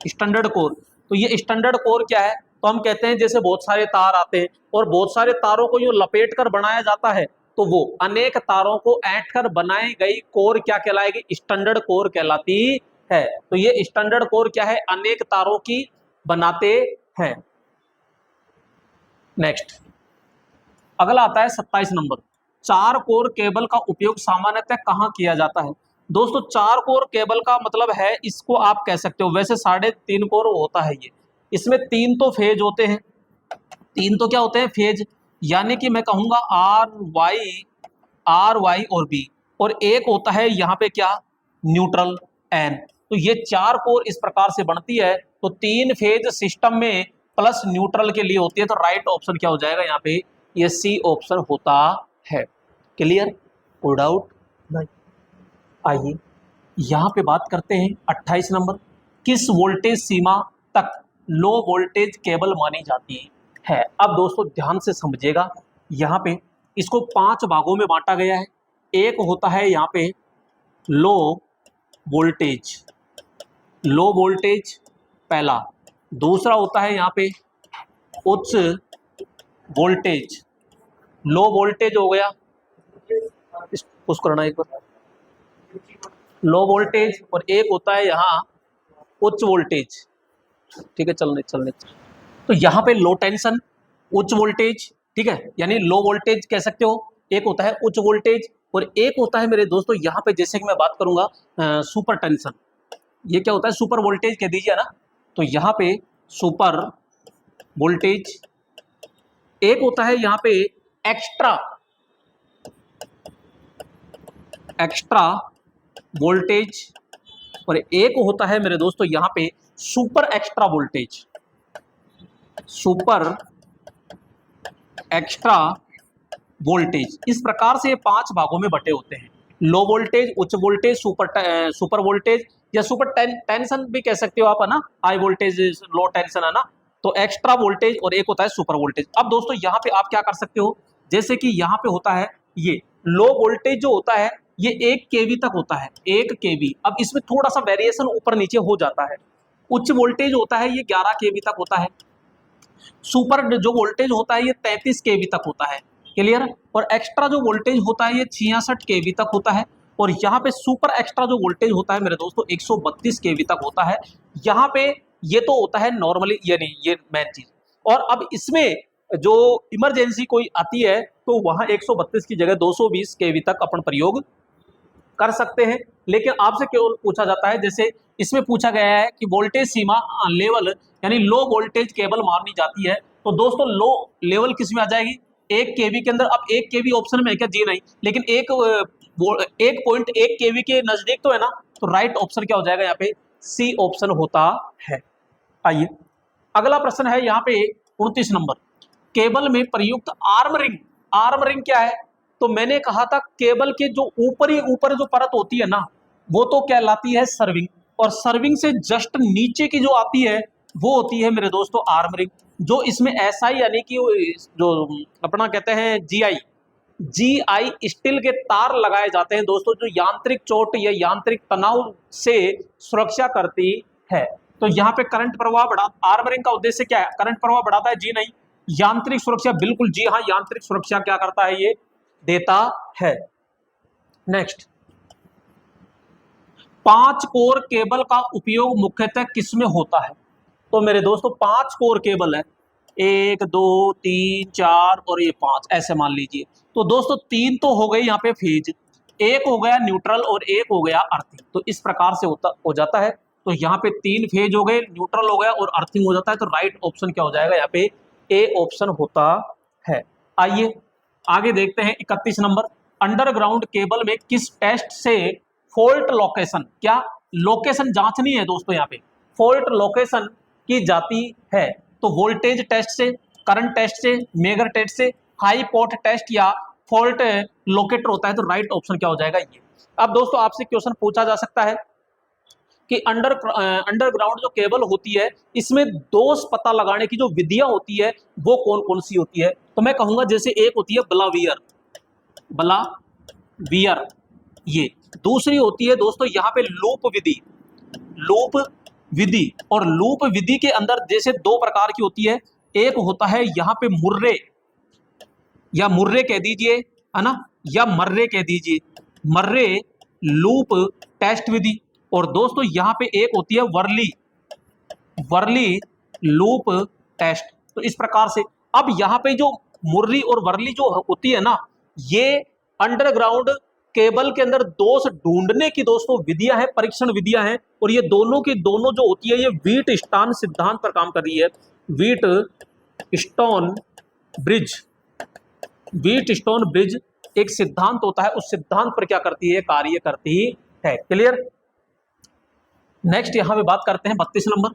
स्टैंडर्ड कोर, तो ये स्टैंडर्ड कोर क्या है? तो हम कहते हैं जैसे बहुत सारे तार आते हैं और बहुत सारे तारों को यूं लपेट कर बनाया जाता है, तो वो अनेक तारों को ऐंठ कर बनाई गई कोर क्या कहलाएगी? स्टैंडर्ड कोर कहलाती है। तो ये स्टैंडर्ड कोर क्या है? अनेक तारों की बनाते हैं। नेक्स्ट, अगला आता है 27 नंबर, चार कोर केबल का उपयोग सामान्यतः कहाँ किया जाता है? दोस्तों चार कोर केबल का मतलब है, इसको आप कह सकते हो, वैसे 3.5 कोर होता है ये। इसमें 3 तो फेज होते हैं, 3 तो क्या होते हैं? फेज, यानी कि मैं कहूंगा आर वाई और बी, और एक होता है यहाँ पे क्या? Neutral, N. तो ये 4 कोर इस प्रकार से बनती है। तो 3 फेज सिस्टम में प्लस न्यूट्रल के लिए होती है। तो राइट ऑप्शन क्या हो जाएगा यहाँ पे? ये सी ऑप्शन होता है। क्लियर? कोई डाउट नहीं? आइए यहाँ पे बात करते हैं 28 नंबर, किस वोल्टेज सीमा तक लो वोल्टेज केबल मानी जाती है? अब दोस्तों ध्यान से समझिएगा, यहाँ पे इसको 5 भागों में बांटा गया है। एक होता है यहाँ पे लो वोल्टेज, लो वोल्टेज पहला। दूसरा होता है यहाँ पे उच्च वोल्टेज, लो वोल्टेज हो गया, उसको करना एक बार, लो वोल्टेज। और एक होता है यहाँ उच्च वोल्टेज। ठीक है, चलने। तो यहाँ पे लो टेंशन, उच्च वोल्टेज, ठीक है, यानी लो वोल्टेज कह सकते हो। एक होता है उच्च वोल्टेज, और एक होता है मेरे दोस्तों यहाँ पे, जैसे कि मैं बात करूंगा सुपर टेंशन। ये क्या होता है? सुपर वोल्टेज कह दीजिए ना। तो यहाँ पे सुपर वोल्टेज। एक होता है यहाँ पे एक्स्ट्रा वोल्टेज, और एक होता है मेरे दोस्तों यहाँ पे super extra voltage. Super extra voltage. इस प्रकार से ये 5 भागों में बटे होते हैं। लो वोल्टेज, उच्च वोल्टेज, सुपर वोल्टेज या सुपर टेंशन भी कह सकते हो आप, है ना, हाई वोल्टेज, लो टेंशन, है ना। तो एक्स्ट्रा वोल्टेज और एक होता है सुपर वोल्टेज। अब दोस्तों यहाँ पे आप क्या कर सकते हो, जैसे कि यहाँ पे होता है ये लो वोल्टेज जो होता है ये 1 केवी तक होता है, 1 केवी। अब इसमें थोड़ा सा वेरिएशन ऊपर नीचे हो जाता है। उच्च वोल्टेज होता है ये 11 केवी तक होता है। सुपर जो वोल्टेज होता है ये 33 केवी तक होता है। क्लियर। और एक्स्ट्रा जो वोल्टेज होता है ये 66 केवी तक होता है। और यहाँ पे सुपर एक्स्ट्रा जो वोल्टेज होता है मेरे दोस्तों 132 केवी तक होता है। यहाँ पे ये तो होता है नॉर्मली, ये नहीं, ये मेन चीज। और अब इसमें जो इमरजेंसी कोई आती है तो वहां 132 की जगह 220 केवी तक अपन प्रयोग कर सकते हैं। लेकिन आपसे केवल पूछा जाता है, जैसे इसमें पूछा गया है कि वोल्टेज सीमा लेवल यानी लो वोल्टेज केबल मानी जाती है। तो दोस्तों लो लेवल किस में आ जाएगी, 1 केवी के अंदर। अब 1 केवी ऑप्शन में है क्या, जी नहीं, लेकिन 1.1 केवी के नजदीक तो है ना, तो राइट ऑप्शन क्या हो जाएगा यहाँ पे, सी ऑप्शन होता है। आइए अगला प्रश्न है यहाँ पे 29 नंबर। केबल में प्रयुक्त आर्म रिंग, आर्म रिंग क्या है, तो मैंने कहा था केबल के जो ऊपर जो परत होती है ना वो तो कहलाती है सर्विंग, और सर्विंग से जस्ट नीचे की जो आती है वो होती है मेरे दोस्तों आर्म रिंग। जो इसमें एसआई यानी कि जो अपना कहते हैं जीआई स्टील के तार लगाए जाते हैं दोस्तों, जो यांत्रिक चोट या यांत्रिक तनाव से सुरक्षा करती है। तो यहाँ पे करंट प्रवाह बढ़ा, आर्म रिंग का उद्देश्य क्या है, करंट प्रवाह बढ़ाता है, जी नहीं। यांत्रिक सुरक्षा, बिल्कुल जी हाँ, यांत्रिक सुरक्षा क्या करता है, ये देता है। नेक्स्ट, 5 कोर केबल का उपयोग मुख्यतः किसमें होता है। तो मेरे दोस्तों 5 कोर केबल है, 1 2 3 4 और ये 5, ऐसे मान लीजिए। तो दोस्तों 3 तो हो गए यहाँ पे फेज, 1 हो गया न्यूट्रल और 1 हो गया अर्थिंग। तो इस प्रकार से हो जाता है। तो यहाँ पे 3 फेज हो गए, न्यूट्रल हो गया और अर्थिंग हो जाता है। तो राइट ऑप्शन क्या हो जाएगा यहाँ पे, ए ऑप्शन होता है। आइए आगे देखते हैं 31 नंबर। अंडरग्राउंड केबल में किस टेस्ट से फॉल्ट लोकेशन, क्या लोकेशन जांचनी है दोस्तों, यहाँ पे फॉल्ट लोकेशन की जाती है। तो वोल्टेज टेस्ट से, करंट टेस्ट से, मेगर टेस्ट से, हाई पोर्ट टेस्ट या फॉल्ट लोकेटर होता है। तो राइट ऑप्शन क्या हो जाएगा, ये। अब दोस्तों आपसे क्वेश्चन पूछा जा सकता है कि अंडरग्राउंड जो केबल होती है इसमें दोष पता लगाने की जो विधियां होती है वो कौन कौन सी होती है। तो मैं कहूंगा जैसे एक होती है ब्लावियर, ये दूसरी होती है दोस्तों यहाँ पे लूप विधि। और लूप विधि के अंदर जैसे 2 प्रकार की होती है, एक होता है यहाँ पे मुर्रे या मुर्रे कह दीजिए, है ना, या मर्रे कह दीजिए, मर्रे लूप टेस्ट विधि। और दोस्तों यहाँ पे एक होती है वर्ली लूप टेस्ट। तो इस प्रकार से अब यहाँ पे जो मुर्री और वर्ली जो होती है ना, ये अंडरग्राउंड केबल के अंदर दोष ढूंढने की दोस्तों विधियां हैं, परीक्षण विधियां हैं। और ये दोनों की दोनों जो होती है ये व्हीट स्टोन सिद्धांत पर काम कर रही है। व्हीट स्टोन ब्रिज एक सिद्धांत होता है, उस सिद्धांत पर क्या करती है, कार्य करती है। क्लियर। नेक्स्ट यहां पे बात करते हैं 32 नंबर।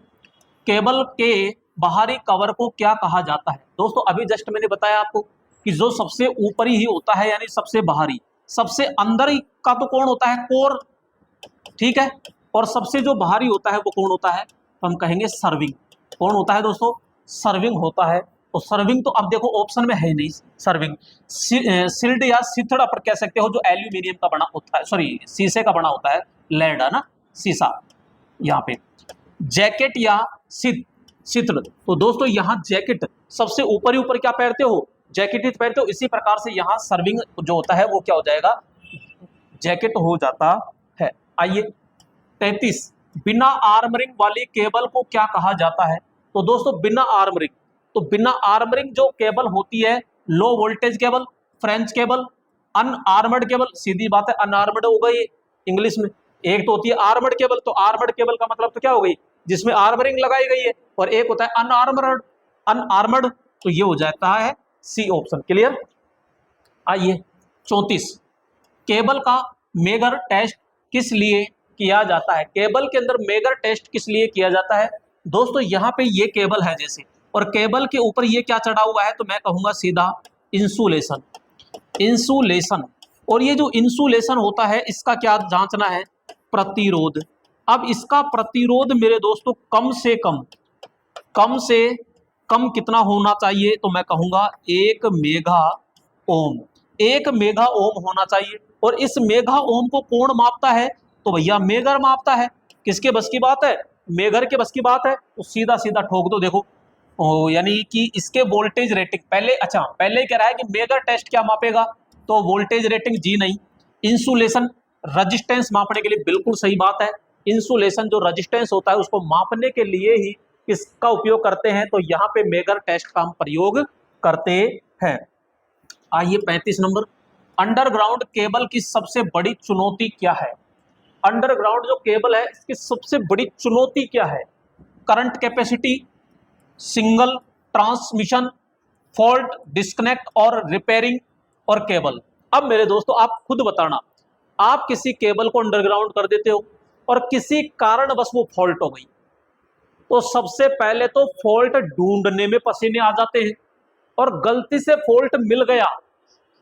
केबल के बाहरी कवर को क्या कहा जाता है। दोस्तों अभी जस्ट मैंने बताया आपको कि जो सबसे ऊपरी ही होता है यानी सबसे बाहरी, सबसे अंदर का तो कौन होता है, कोर, ठीक है। और सबसे जो बाहरी होता है वो कौन होता है, तो हम कहेंगे सर्विंग। कौन होता है दोस्तों, सर्विंग होता है। और सर्विंग तो अब देखो ऑप्शन में है नहीं, सर्विंग सिल्ड या सिथड़ पर कह सकते हो, जो एल्यूमिनियम का बना होता है, सॉरी शीशे का बना होता है, लेड है ना, शीशा। यहाँ पे जैकेट या सित्र, तो दोस्तों यहाँ जैकेट सबसे ऊपर ही ऊपर क्या पहनते हो, जैकेट ही पहनते हो। इसी प्रकार से यहाँ सर्विंग जो होता है वो क्या हो जाएगा, जैकेट हो जाता है। आइए 33, बिना आर्म रिंग वाली केबल को क्या कहा जाता है। तो दोस्तों बिना आर्म रिंग, तो बिना आर्म रिंग जो केबल होती है, low voltage cable, French cable, unarmed cable, सीधी बात है अनआर्मड हो गई इंग्लिश में। एक तो होती है आर्मड केबल, तो आर्मड केबल का मतलब तो क्या हो गई, जिसमें आर्म रिंग लगाई गई है। और एक होता है अनआर्मड, तो ये हो जाता है सी ऑप्शन। क्लियर। आइए 34, केबल का मेगर टेस्ट किस लिए किया जाता है। केबल के अंदर मेगर टेस्ट किस लिए किया जाता है। दोस्तों यहाँ पे ये केबल है जैसे, और केबल के ऊपर ये क्या चढ़ा हुआ है, तो मैं कहूंगा सीधा इंसुलेशन। इंसुलेशन, और ये जो इंसुलेशन होता है इसका क्या जांचना है, प्रतिरोध। अब इसका प्रतिरोध मेरे दोस्तों कम से कम कितना होना चाहिए, तो मैं कहूंगा 1 मेगा ओम। 1 मेगा ओम होना चाहिए। और इस मेगा ओम को कौन मापता है, तो भैया मेगर मापता है। किसके बस की बात है, मेगर के बस की बात है। तो सीधा सीधा ठोक दो, देखो यानी कि इसके वोल्टेज रेटिंग पहले कह रहा है कि मेगर टेस्ट क्या मापेगा, तो वोल्टेज रेटिंग जी नहीं, इंसुलेशन रजिस्टेंस मापने के लिए बिल्कुल सही बात है। इंसुलेशन जो रजिस्टेंस होता है उसको मापने के लिए ही इसका उपयोग करते हैं, तो यहाँ पे मेगर टेस्ट का हम प्रयोग करते हैं। आइए 35 नंबर, अंडरग्राउंड केबल की सबसे बड़ी चुनौती क्या है। अंडरग्राउंड जो केबल है इसकी सबसे बड़ी चुनौती क्या है, current capacity, single transmission, fault, disconnect और रिपेयरिंग और केबल। अब मेरे दोस्तों आप खुद बताना, आप किसी केबल को अंडरग्राउंड कर देते हो और किसी कारण बस वो फॉल्ट हो गई, तो सबसे पहले तो फॉल्ट ढूंढने में पसीने आ जाते हैं, और गलती से फॉल्ट मिल गया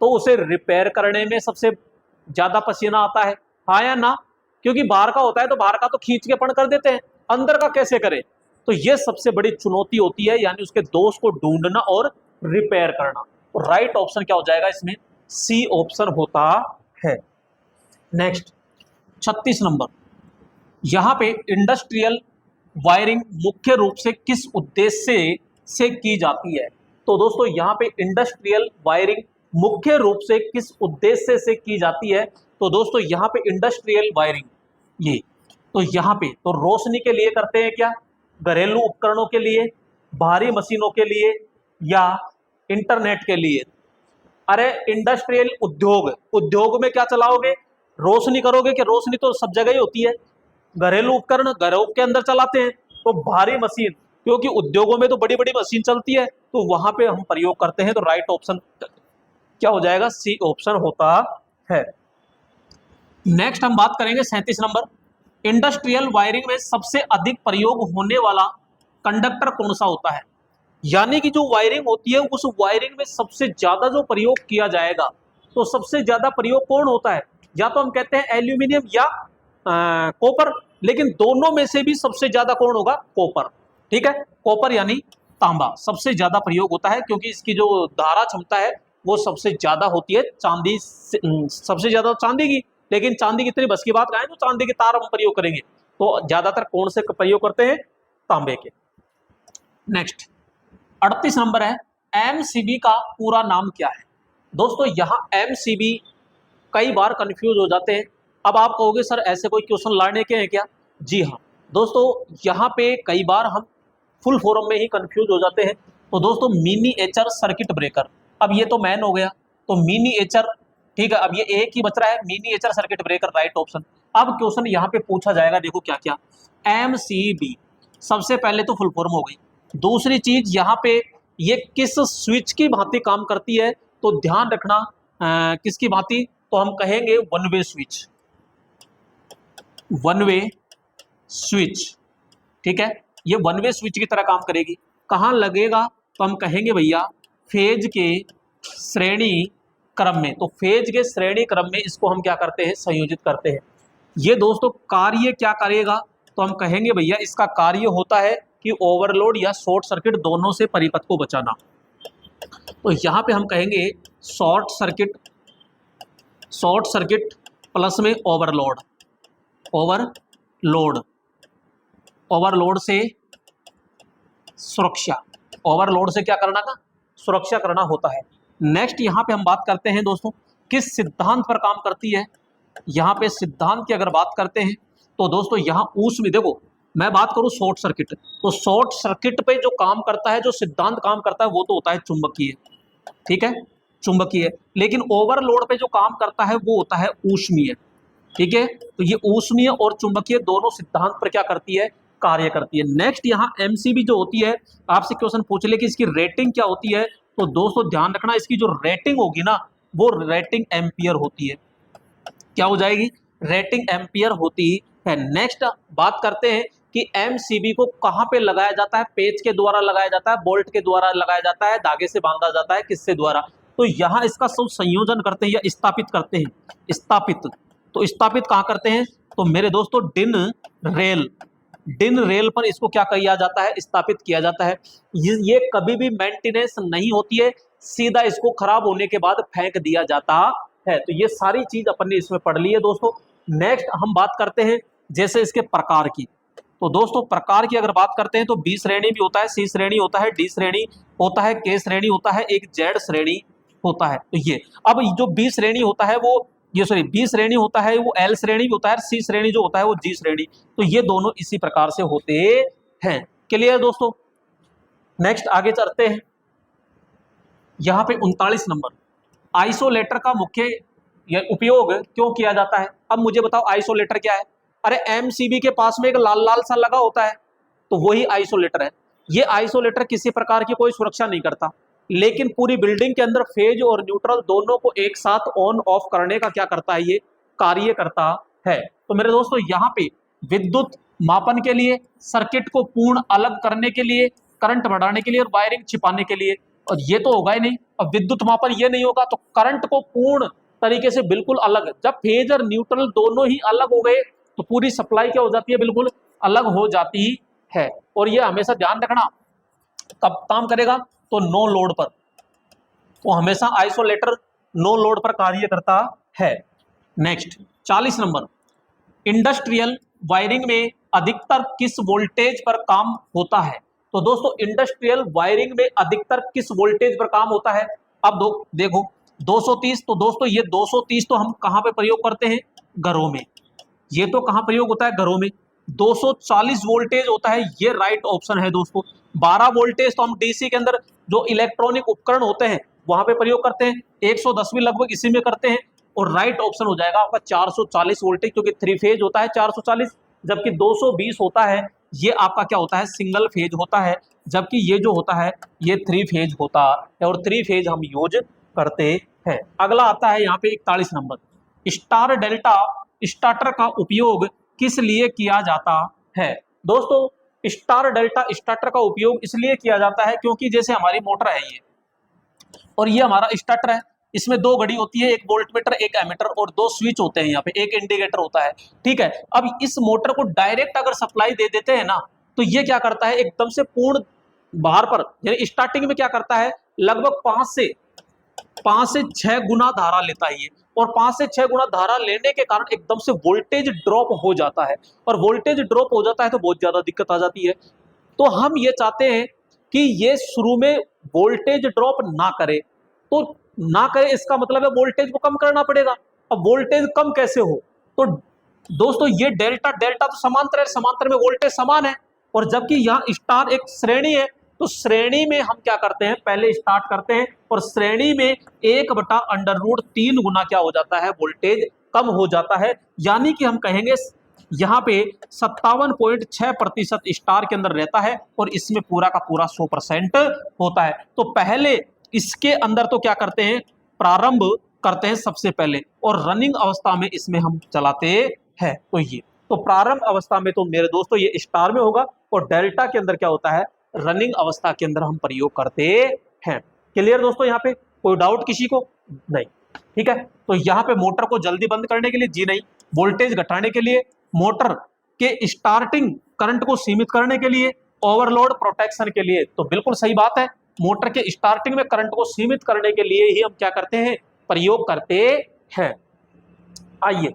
तो उसे रिपेयर करने में सबसे ज्यादा पसीना आता है, हाँ या ना। क्योंकि बाहर का होता है तो बाहर का तो खींच के पण कर देते हैं, अंदर का कैसे करें, तो ये सबसे बड़ी चुनौती होती है, यानी उसके दोष को ढूंढना और रिपेयर करना। तो राइट ऑप्शन क्या हो जाएगा इसमें, सी ऑप्शन होता है। नेक्स्ट 36 नंबर, यहां पे इंडस्ट्रियल वायरिंग मुख्य रूप से किस उद्देश्य से की जाती है। तो दोस्तों यहाँ पे इंडस्ट्रियल वायरिंग मुख्य रूप से किस उद्देश्य से की जाती है, तो दोस्तों यहाँ पे इंडस्ट्रियल वायरिंग ये, तो यहाँ पे तो रोशनी के लिए करते हैं क्या, घरेलू उपकरणों के लिए, भारी मशीनों के लिए, या इंटरनेट के लिए। अरे इंडस्ट्रियल उद्योग में क्या चलाओगे, रोशनी करोगे, कि रोशनी तो सब जगह ही होती है। घरेलू उपकरण घरों के अंदर चलाते हैं, तो भारी मशीन, क्योंकि उद्योगों में तो बड़ी बड़ी मशीन चलती है, तो वहां पे हम प्रयोग करते हैं। तो राइट ऑप्शन क्या हो जाएगा, सी ऑप्शन होता है। नेक्स्ट हम बात करेंगे 37 नंबर, इंडस्ट्रियल वायरिंग में सबसे अधिक प्रयोग होने वाला कंडक्टर कौन सा होता है। यानी कि जो वायरिंग होती है उस वायरिंग में सबसे ज्यादा जो प्रयोग किया जाएगा, तो सबसे ज्यादा प्रयोग कौन होता है, या तो हम कहते हैं एल्यूमिनियम या कॉपर, लेकिन दोनों में से भी सबसे ज्यादा कौन होगा, कॉपर। ठीक है, कॉपर यानी तांबा सबसे ज्यादा प्रयोग होता है, क्योंकि इसकी जो धारा क्षमता है वो सबसे ज्यादा होती है चांदी सबसे ज्यादा चांदी की, लेकिन चांदी कितनी बस की बात कहें तो चांदी के तार हम प्रयोग करेंगे, तो ज्यादातर कौन से प्रयोग करते हैं, तांबे के। नेक्स्ट 38 नंबर है, एमसीबी का पूरा नाम क्या है। दोस्तों यहाँ एमसीबी कई बार कंफ्यूज हो जाते हैं। अब आप कहोगे सर ऐसे कोई क्वेश्चन लाने के हैं क्या, जी हाँ दोस्तों, यहाँ पे कई बार हम फुल फॉर्म में ही कंफ्यूज हो जाते हैं। तो दोस्तों मिनिएचर सर्किट ब्रेकर, अब ये तो मैन हो गया, तो मिनिएचर, ठीक है, अब ये एक ही बच रहा है, miniature circuit breaker right option. अब क्वेश्चन यहाँ पे पूछा जाएगा, देखो क्या क्या, एमसीबी सबसे पहले तो फुल फॉर्म हो गई, दूसरी चीज यहाँ पे ये किस स्विच की भांति काम करती है, तो ध्यान रखना किसकी भांति, तो हम कहेंगे one way switch, one way switch. ठीक है, ये वन वे स्विच की तरह काम करेगी। कहाँ लगेगा, तो हम कहेंगे भैया फेज के श्रेणी क्रम में, तो फेज के श्रेणी क्रम में इसको हम क्या करते हैं, संयोजित करते हैं। ये दोस्तों कार्य क्या करेगा, तो हम कहेंगे भैया इसका कार्य होता है कि ओवरलोड या शॉर्ट सर्किट दोनों से परिपथ को बचाना। तो यहाँ पे हम कहेंगे शॉर्ट सर्किट प्लस में ओवरलोड, ओवरलोड से सुरक्षा, ओवरलोड से क्या करना का, सुरक्षा करना होता है। नेक्स्ट यहाँ पे हम बात करते हैं दोस्तों किस सिद्धांत पर काम करती है। यहाँ पे सिद्धांत की अगर बात करते हैं तो दोस्तों यहाँ ऊष्म, देखो मैं बात करूं शॉर्ट सर्किट, तो शॉर्ट सर्किट पे जो काम करता है, जो सिद्धांत काम करता है वो तो होता है चुंबकीय, ठीक है, चुंबकीय। लेकिन ओवरलोड पे जो काम करता है वो होता है ऊष्मीय। ठीक है, तो ये ऊष्मीय और चुंबकीय दोनों सिद्धांत पर क्या करती है, कार्य करती है। नेक्स्ट यहाँ एमसीबी जो होती है, आपसे क्वेश्चन पूछ ले कि इसकी रेटिंग क्या होती है, तो दोस्तों ध्यान रखना इसकी जो रेटिंग होगी ना वो रेटिंग एम्पियर होती है। क्या हो जाएगी, रेटिंग एम्पियर होती है। नेक्स्ट बात करते हैं कि एमसीबी को कहां पे लगाया जाता है, पेच के द्वारा लगाया जाता है, बोल्ट के द्वारा लगाया जाता है, धागे से बांधा जाता है, किससे द्वारा, तो यहां इसका सब संयोजन करते हैं या स्थापित करते हैं। स्थापित, तो स्थापित कहां करते हैं, तो मेरे दोस्तों डिन रेल, डिन रेल पर इसको क्या किया जाता है, स्थापित किया जाता है। ये कभी भी मेंटेनेंस नहीं होती है, सीधा इसको खराब होने के बाद फेंक दिया जाता है। तो ये सारी चीज अपन ने इसमें पढ़ ली है दोस्तों। नेक्स्ट हम बात करते हैं जैसे इसके प्रकार की। तो दोस्तों प्रकार की अगर बात करते हैं तो बी श्रेणी भी होता है, सी श्रेणी होता है, डी श्रेणी होता है, के श्रेणी होता है, एक जेड श्रेणी होता है। तो ये अब जो बी श्रेणी होता है वो ये सॉरी बी श्रेणी होता है वो एल श्रेणी भी होता है, सी श्रेणी जो होता है वो जी श्रेणी। तो ये दोनों इसी प्रकार से होते हैं। क्लियर दोस्तों। नेक्स्ट आगे चलते हैं। यहां पे 39 नंबर, आइसोलेटर का मुख्य उपयोग क्यों किया जाता है। अब मुझे बताओ आइसोलेटर क्या है। अरे एमसीबी के पास में एक लाल लाल सा लगा होता है, तो वही आइसोलेटर है। ये आइसोलेटर किसी प्रकार की कोई सुरक्षा नहीं करता, लेकिन पूरी बिल्डिंग के अंदर फेज और न्यूट्रल दोनों को एक साथ ऑन ऑफ करने का क्या करता है, ये कार्य करता है। तो मेरे दोस्तों यहाँ पे विद्युत मापन के लिए, सर्किट को पूर्ण अलग करने के लिए, करंट बढ़ाने के लिए और वायरिंग छिपाने के लिए, और ये तो होगा ही नहीं। अब विद्युत मापन ये नहीं होगा तो करंट को पूर्ण तरीके से बिल्कुल अलग, जब फेज और न्यूट्रल दोनों ही अलग हो गए तो पूरी सप्लाई क्या हो जाती है, बिल्कुल अलग हो जाती है। और ये हमेशा ध्यान रखना कब काम करेगा, तो नो लोड पर। तो हमेशा आइसोलेटर नो लोड पर कार्य करता है। नेक्स्ट 40 नंबर, इंडस्ट्रियल वायरिंग में अधिकतर किस वोल्टेज पर काम होता है। तो दोस्तों इंडस्ट्रियल वायरिंग में अधिकतर किस वोल्टेज पर काम होता है। अब देखो 230, तो दोस्तों ये 230 तो हम कहां पे प्रयोग करते हैं, घरों में। ये तो कहां प्रयोग होता है, घरों में। 240 वोल्टेज होता है, ये राइट ऑप्शन है दोस्तों। 12 वोल्टेज तो हम डीसी के अंदर जो इलेक्ट्रॉनिक उपकरण होते हैं वहां पे प्रयोग करते हैं, 110 भी लगभग इसी में करते हैं। और राइट ऑप्शन हो जाएगा आपका 440 वोल्टेज, क्योंकि थ्री फेज होता है 440, जबकि 220 होता है ये आपका क्या होता है, सिंगल फेज होता है, जबकि ये जो होता है ये थ्री फेज होता है, और थ्री फेज हम यूज करते हैं। अगला आता है यहाँ पे 41 नंबर, स्टार डेल्टा स्टार्टर का उपयोग किस लिए किया जाता है। दोस्तों स्टार डेल्टा स्टार्टर का उपयोग इसलिए किया जाता है क्योंकि जैसे हमारी मोटर है ये, और ये हमारा स्टार्टर है, इसमें दो घड़ी होती है, एक वोल्टमीटर एक एमीटर, और दो स्विच होते हैं यहाँ पे, एक इंडिकेटर होता है। ठीक है, अब इस मोटर को डायरेक्ट अगर सप्लाई दे देते हैं ना, तो ये क्या करता है, एकदम से पूर्ण बाहर पर, यानी स्टार्टिंग में क्या करता है, लगभग 5 से 6 गुना धारा लेता है ये, और 5 से 6 गुना धारा लेने के कारण एकदम से वोल्टेज ड्रॉप हो जाता है, और वोल्टेज ड्रॉप हो जाता है तो बहुत ज्यादा दिक्कत आ जाती है। तो हम ये चाहते हैं कि ये शुरू में वोल्टेज ड्रॉप ना करे, तो ना करे इसका मतलब है वोल्टेज को कम करना पड़ेगा। अब वोल्टेज कम कैसे हो, तो दोस्तों ये डेल्टा तो समांतर है, समांतर में वोल्टेज समान है, और जबकि यहाँ स्टार एक श्रेणी है, तो श्रेणी में हम क्या करते हैं, पहले स्टार्ट करते हैं, और श्रेणी में 1/√3 गुना क्या हो जाता है, वोल्टेज कम हो जाता है। यानी कि हम कहेंगे यहाँ पे 57.6% स्टार के अंदर रहता है, और इसमें पूरा का पूरा 100% होता है। तो पहले इसके अंदर तो क्या करते हैं, प्रारंभ करते हैं सबसे पहले, और रनिंग अवस्था में इसमें हम चलाते हैं। तो ये तो प्रारंभ अवस्था में तो मेरे दोस्तों ये स्टार में होगा, और डेल्टा के अंदर क्या होता है, रनिंग अवस्था के अंदर हम प्रयोग करते हैं। क्लियर दोस्तों, यहाँ पे कोई डाउट किसी को नहीं। ठीक है, तो यहाँ पे मोटर को जल्दी बंद करने के लिए जी नहीं, वोल्टेज घटाने के लिए, मोटर के स्टार्टिंग करंट को सीमित करने के लिए, ओवरलोड प्रोटेक्शन के लिए। तो बिल्कुल सही बात है, मोटर के स्टार्टिंग में करंट को सीमित करने के लिए ही हम क्या करते हैं, प्रयोग करते हैं। आइए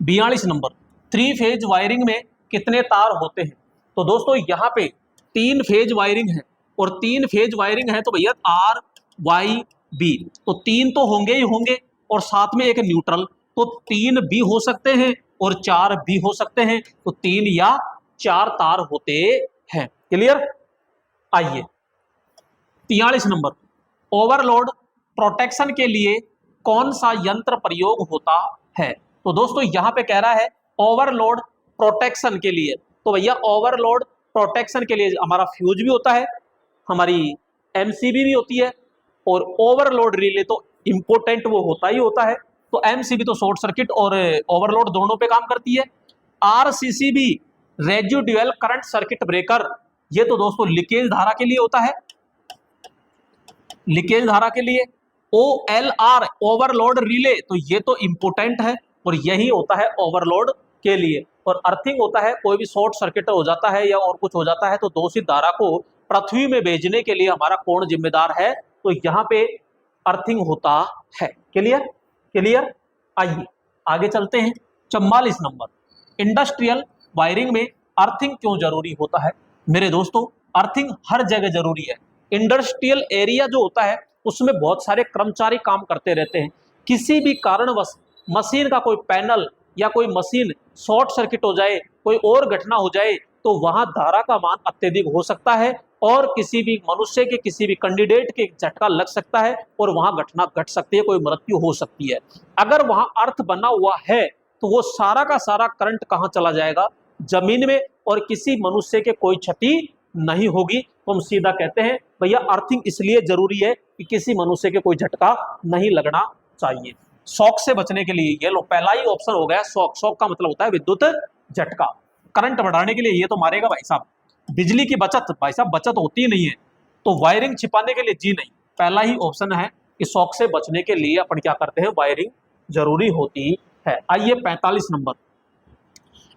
42 नंबर, 3 फेज वायरिंग में कितने तार होते हैं। तो दोस्तों यहाँ पे 3 फेज वायरिंग है, और 3 फेज वायरिंग है तो भैया आर वाई बी, तो 3 तो होंगे ही होंगे, और साथ में एक न्यूट्रल, तो 3 भी हो सकते हैं और 4 भी हो सकते हैं, तो 3 या 4 तार होते हैं। क्लियर। आइए 43 नंबर, ओवरलोड प्रोटेक्शन के लिए कौन सा यंत्र प्रयोग होता है। तो दोस्तों यहां पे कह रहा है ओवरलोड प्रोटेक्शन के लिए, तो भैया ओवरलोड प्रोटेक्शन के लिए हमारा फ्यूज भी होता है, हमारी एमसीबी भी होती है, और ओवरलोड रिले तो इंपोर्टेंट वो होता ही होता है। तो एमसीबी तो शॉर्ट सर्किट और ओवरलोड दोनों पे काम करती है। आरसीसी भी रेजिडुअल करंट सर्किट ब्रेकर, ये तो दोस्तों लीकेज धारा के लिए होता है, लीकेज धारा के लिए। OLR ओवरलोड रिले, तो ये तो इंपोर्टेंट है और यही होता है ओवरलोड के लिए। और अर्थिंग होता है कोई भी शॉर्ट सर्किट हो जाता है या और कुछ हो जाता है तो दोषित धारा को पृथ्वी में भेजने के लिए हमारा कौन जिम्मेदार है, तो यहाँ पे अर्थिंग होता है। Clear clear. आइए आगे चलते हैं। 44 नंबर, इंडस्ट्रियल वायरिंग में अर्थिंग क्यों जरूरी होता है। मेरे दोस्तों अर्थिंग हर जगह जरूरी है। इंडस्ट्रियल एरिया जो होता है उसमें बहुत सारे कर्मचारी काम करते रहते हैं, किसी भी कारणवश मशीन का कोई पैनल या कोई मशीन शॉर्ट सर्किट हो जाए, कोई और घटना हो जाए तो वहां धारा का मान अत्यधिक हो सकता है और किसी भी मनुष्य के किसी भी कैंडिडेट के झटका लग सकता है और वहां घटना घट सकती है, कोई मृत्यु हो सकती है। अगर वहां अर्थ बना हुआ है तो वो सारा का सारा करंट कहां चला जाएगा, जमीन में, और किसी मनुष्य के कोई क्षति नहीं होगी। तो हम सीधा कहते हैं भैया अर्थिंग इसलिए जरूरी है कि किसी मनुष्य के कोई झटका नहीं लगना चाहिए। शॉक से बचने के लिए, ये लो पहला ही ऑप्शन हो गया शॉक। शॉक का मतलब होता है विद्युत झटका। करंट बढ़ाने के लिए ये तो मारेगा भाई साहब। बिजली की बचत, भाई साहब बचत होती ही नहीं है, तो वायरिंग छिपाने के लिए जी नहीं। पहला ही ऑप्शन है कि शॉक से बचने के लिए अपन क्या करते हैं, वायरिंग जरूरी होती है। आइए 45 नंबर,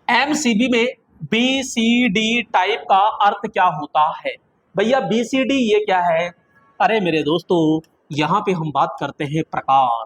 एमसीबी में बीसीडी टाइप का अर्थ क्या होता है। भैया बीसीडी ये क्या है। अरे मेरे दोस्तों यहाँ पे हम बात करते हैं प्रकार,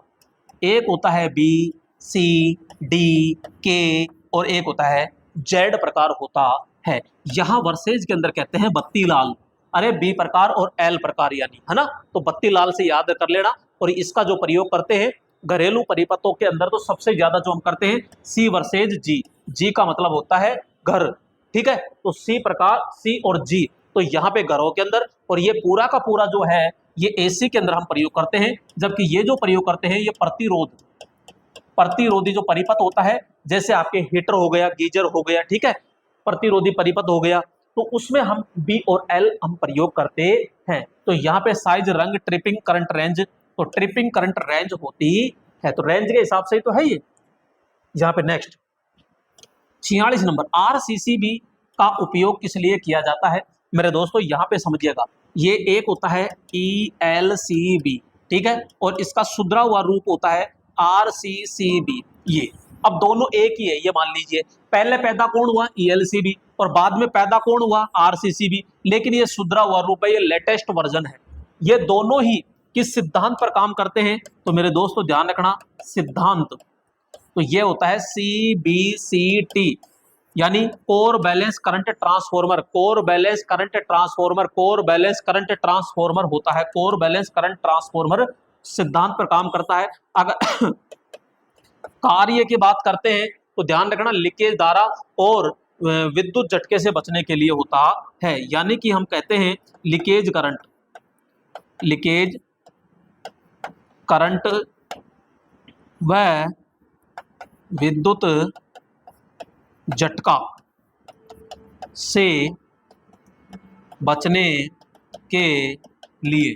एक होता है बी सी डी के और एक होता है जेड प्रकार होता है। यहाँ वर्सेज के अंदर कहते हैं बत्ती लाल। अरे बी प्रकार और एल प्रकार यानी, है ना, तो बत्ती लाल से याद कर लेना। और इसका जो प्रयोग करते हैं घरेलू परिपथों के अंदर तो सबसे ज्यादा जो हम करते हैं सी वर्सेज जी। जी का मतलब होता है घर, ठीक है, तो सी प्रकार सी और जी, तो यहाँ पे घरों के अंदर। और ये पूरा का पूरा जो है ये एसी के अंदर हम प्रयोग करते हैं, जबकि ये जो प्रयोग करते हैं ये प्रतिरोधी जो परिपथ होता है, जैसे आपके हीटर हो गया, गीजर हो गया, ठीक है, प्रतिरोधी परिपथ हो गया, तो उसमें हम बी और एल हम प्रयोग करते हैं। तो यहाँ पे साइज, रंग, ट्रिपिंग करंट रेंज, तो ट्रिपिंग करंट रेंज होती है, तो रेंज के हिसाब से ही तो है ये। यहाँ पे नेक्स्ट 46 नंबर, आरसीसीबी का उपयोग किस लिए किया जाता है। मेरे दोस्तों यहाँ पे समझिएगा, ये एक होता है ELCB, ठीक है, और इसका सुधरा हुआ रूप होता है RCCB। ये अब दोनों एक ही है, ये मान लीजिए पहले पैदा कौन हुआ ELCB और बाद में पैदा कौन हुआ RCCB, लेकिन ये सुधरा हुआ रूप है, ये लेटेस्ट वर्जन है। ये दोनों ही किस सिद्धांत पर काम करते हैं, तो मेरे दोस्तों ध्यान रखना सिद्धांत, तो ये होता है CBCT, यानी core balance current transformer. Core balance current transformer, core balance current transformer होता है, कोर बैलेंस करंट ट्रांसफॉर्मर सिद्धांत पर काम करता है। अगर कार्य की बात करते हैं तो ध्यान रखना लीकेज धारा और विद्युत झटके से बचने के लिए होता है, यानी कि हम कहते हैं लीकेज करंट व विद्युत झटका से बचने के लिए,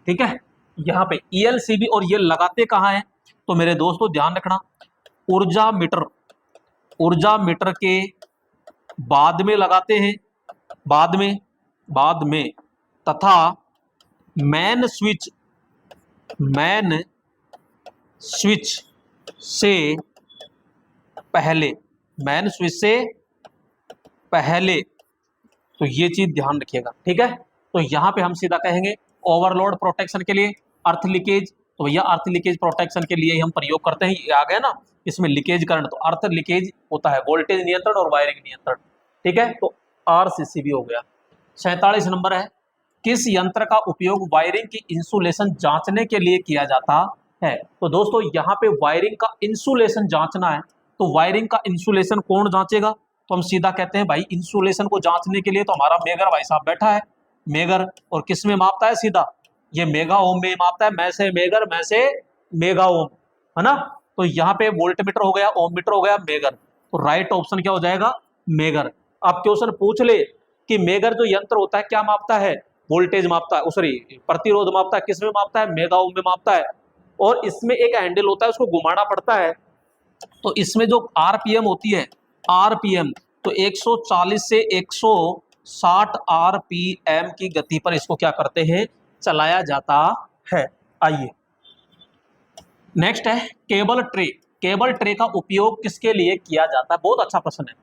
ठीक है। यहाँ पे ELCB और ये लगाते कहाँ हैं, तो मेरे दोस्तों ध्यान रखना ऊर्जा मीटर के बाद में लगाते हैं, बाद में तथा मैन स्विच से पहले, तो ये चीज ध्यान रखिएगा, ठीक है। तो यहाँ पे हम सीधा कहेंगे ओवरलोड प्रोटेक्शन के लिए अर्थ लीकेज, तो भैया अर्थ लीकेज प्रोटेक्शन के लिए हम प्रयोग करते हैं, ये आ गया ना इसमें लीकेज करंट, तो अर्थ लीकेज होता है वोल्टेज नियंत्रण और वायरिंग नियंत्रण, ठीक है, तो RCCB हो गया। 47 नंबर है, किस यंत्र का उपयोग वायरिंग की इंसुलेशन जांचने के लिए किया जाता है। तो दोस्तों यहाँ पे वायरिंग का इंसुलेशन जांचना है, तो वायरिंग का इंसुलेशन कौन जांचेगा, तो हम सीधा कहते हैं भाई इंसुलेशन को जांचने के लिए तो हमारा मेगर भाई साहब बैठा है, मेगर, और किस में मापता है, सीधा ये मेगा ओम में मापता है, मैं से मेगर, मैं से मेगा ओम, है ना। तो यहाँ पे वोल्ट मीटर हो गया, ओम मीटर हो गया, मेगर, तो राइट ऑप्शन क्या हो जाएगा, मेगर। अब क्वेश्चन पूछ ले कि मेगर जो यंत्र होता है क्या मापता है, वोल्टेज मापता है, सॉरी प्रतिरोध मापता है, किस में मापता है, मेगा ओम में मापता है, और इसमें एक हैंडल होता है उसको घुमाना पड़ता है, तो इसमें जो RPM होती है, RPM तो 140 से 160 आरपीएम की गति पर इसको क्या करते हैं, चलाया जाता है। आइए नेक्स्ट है केबल ट्रे। केबल ट्रे का उपयोग किसके लिए किया जाता है, बहुत अच्छा प्रश्न है।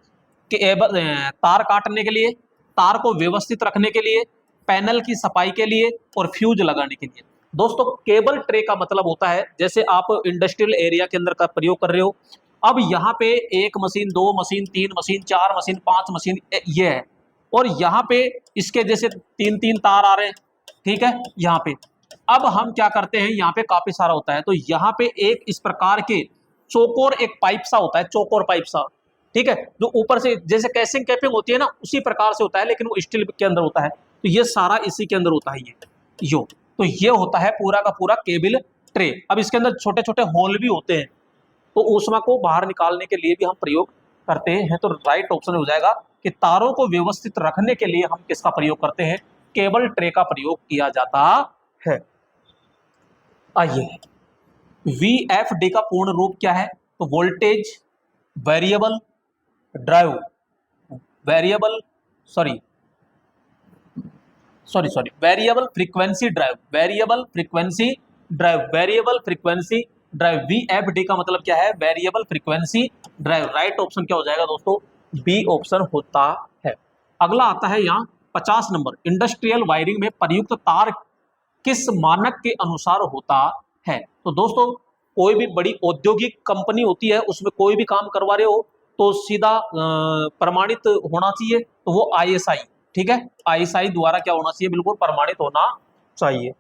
केबल तार काटने के लिए, तार को व्यवस्थित रखने के लिए, पैनल की सफाई के लिए और फ्यूज लगाने के लिए। दोस्तों केबल ट्रे का मतलब होता है जैसे आप इंडस्ट्रियल एरिया के अंदर का प्रयोग कर रहे हो, अब यहाँ पे एक मशीन, दो मशीन, तीन मशीन, चार मशीन, पांच मशीन ये है, और यहाँ पे इसके जैसे तीन तीन तार आ रहे हैं, ठीक है। यहाँ पे अब हम क्या करते हैं, यहाँ पे काफी सारा होता है, तो यहाँ पे एक इस प्रकार के चौकोर एक पाइप सा होता है, चौकोर पाइप सा, ठीक है, जो ऊपर से जैसे कैसिंग कैपिंग होती है ना, उसी प्रकार से होता है, लेकिन वो स्टील के अंदर होता है। तो ये सारा इसी के अंदर होता है, ये तो ये होता है पूरा का पूरा केबल ट्रे। अब इसके अंदर छोटे छोटे होल भी होते हैं, तो ऊष्मा को बाहर निकालने के लिए भी हम प्रयोग करते हैं। तो राइट ऑप्शन हो जाएगा कि तारों को व्यवस्थित रखने के लिए हम किसका प्रयोग करते हैं, केबल ट्रे का प्रयोग किया जाता है। आइए VFD का पूर्ण रूप क्या है, तो voltage variable drive, variable variable frequency drive, variable frequency drive, variable frequency drive. VFD का मतलब क्या है, variable frequency drive. Right option क्या हो जाएगा दोस्तों, बी ऑप्शन होता है। अगला आता है यहाँ 50 नंबर, इंडस्ट्रियल वायरिंग में प्रयुक्त तार किस मानक के अनुसार होता है। तो दोस्तों कोई भी बड़ी औद्योगिक कंपनी होती है, उसमें कोई भी काम करवा रहे हो तो सीधा प्रमाणित होना चाहिए, तो वो ISI, ठीक है, ISI द्वारा क्या होना चाहिए, बिल्कुल प्रमाणित होना चाहिए।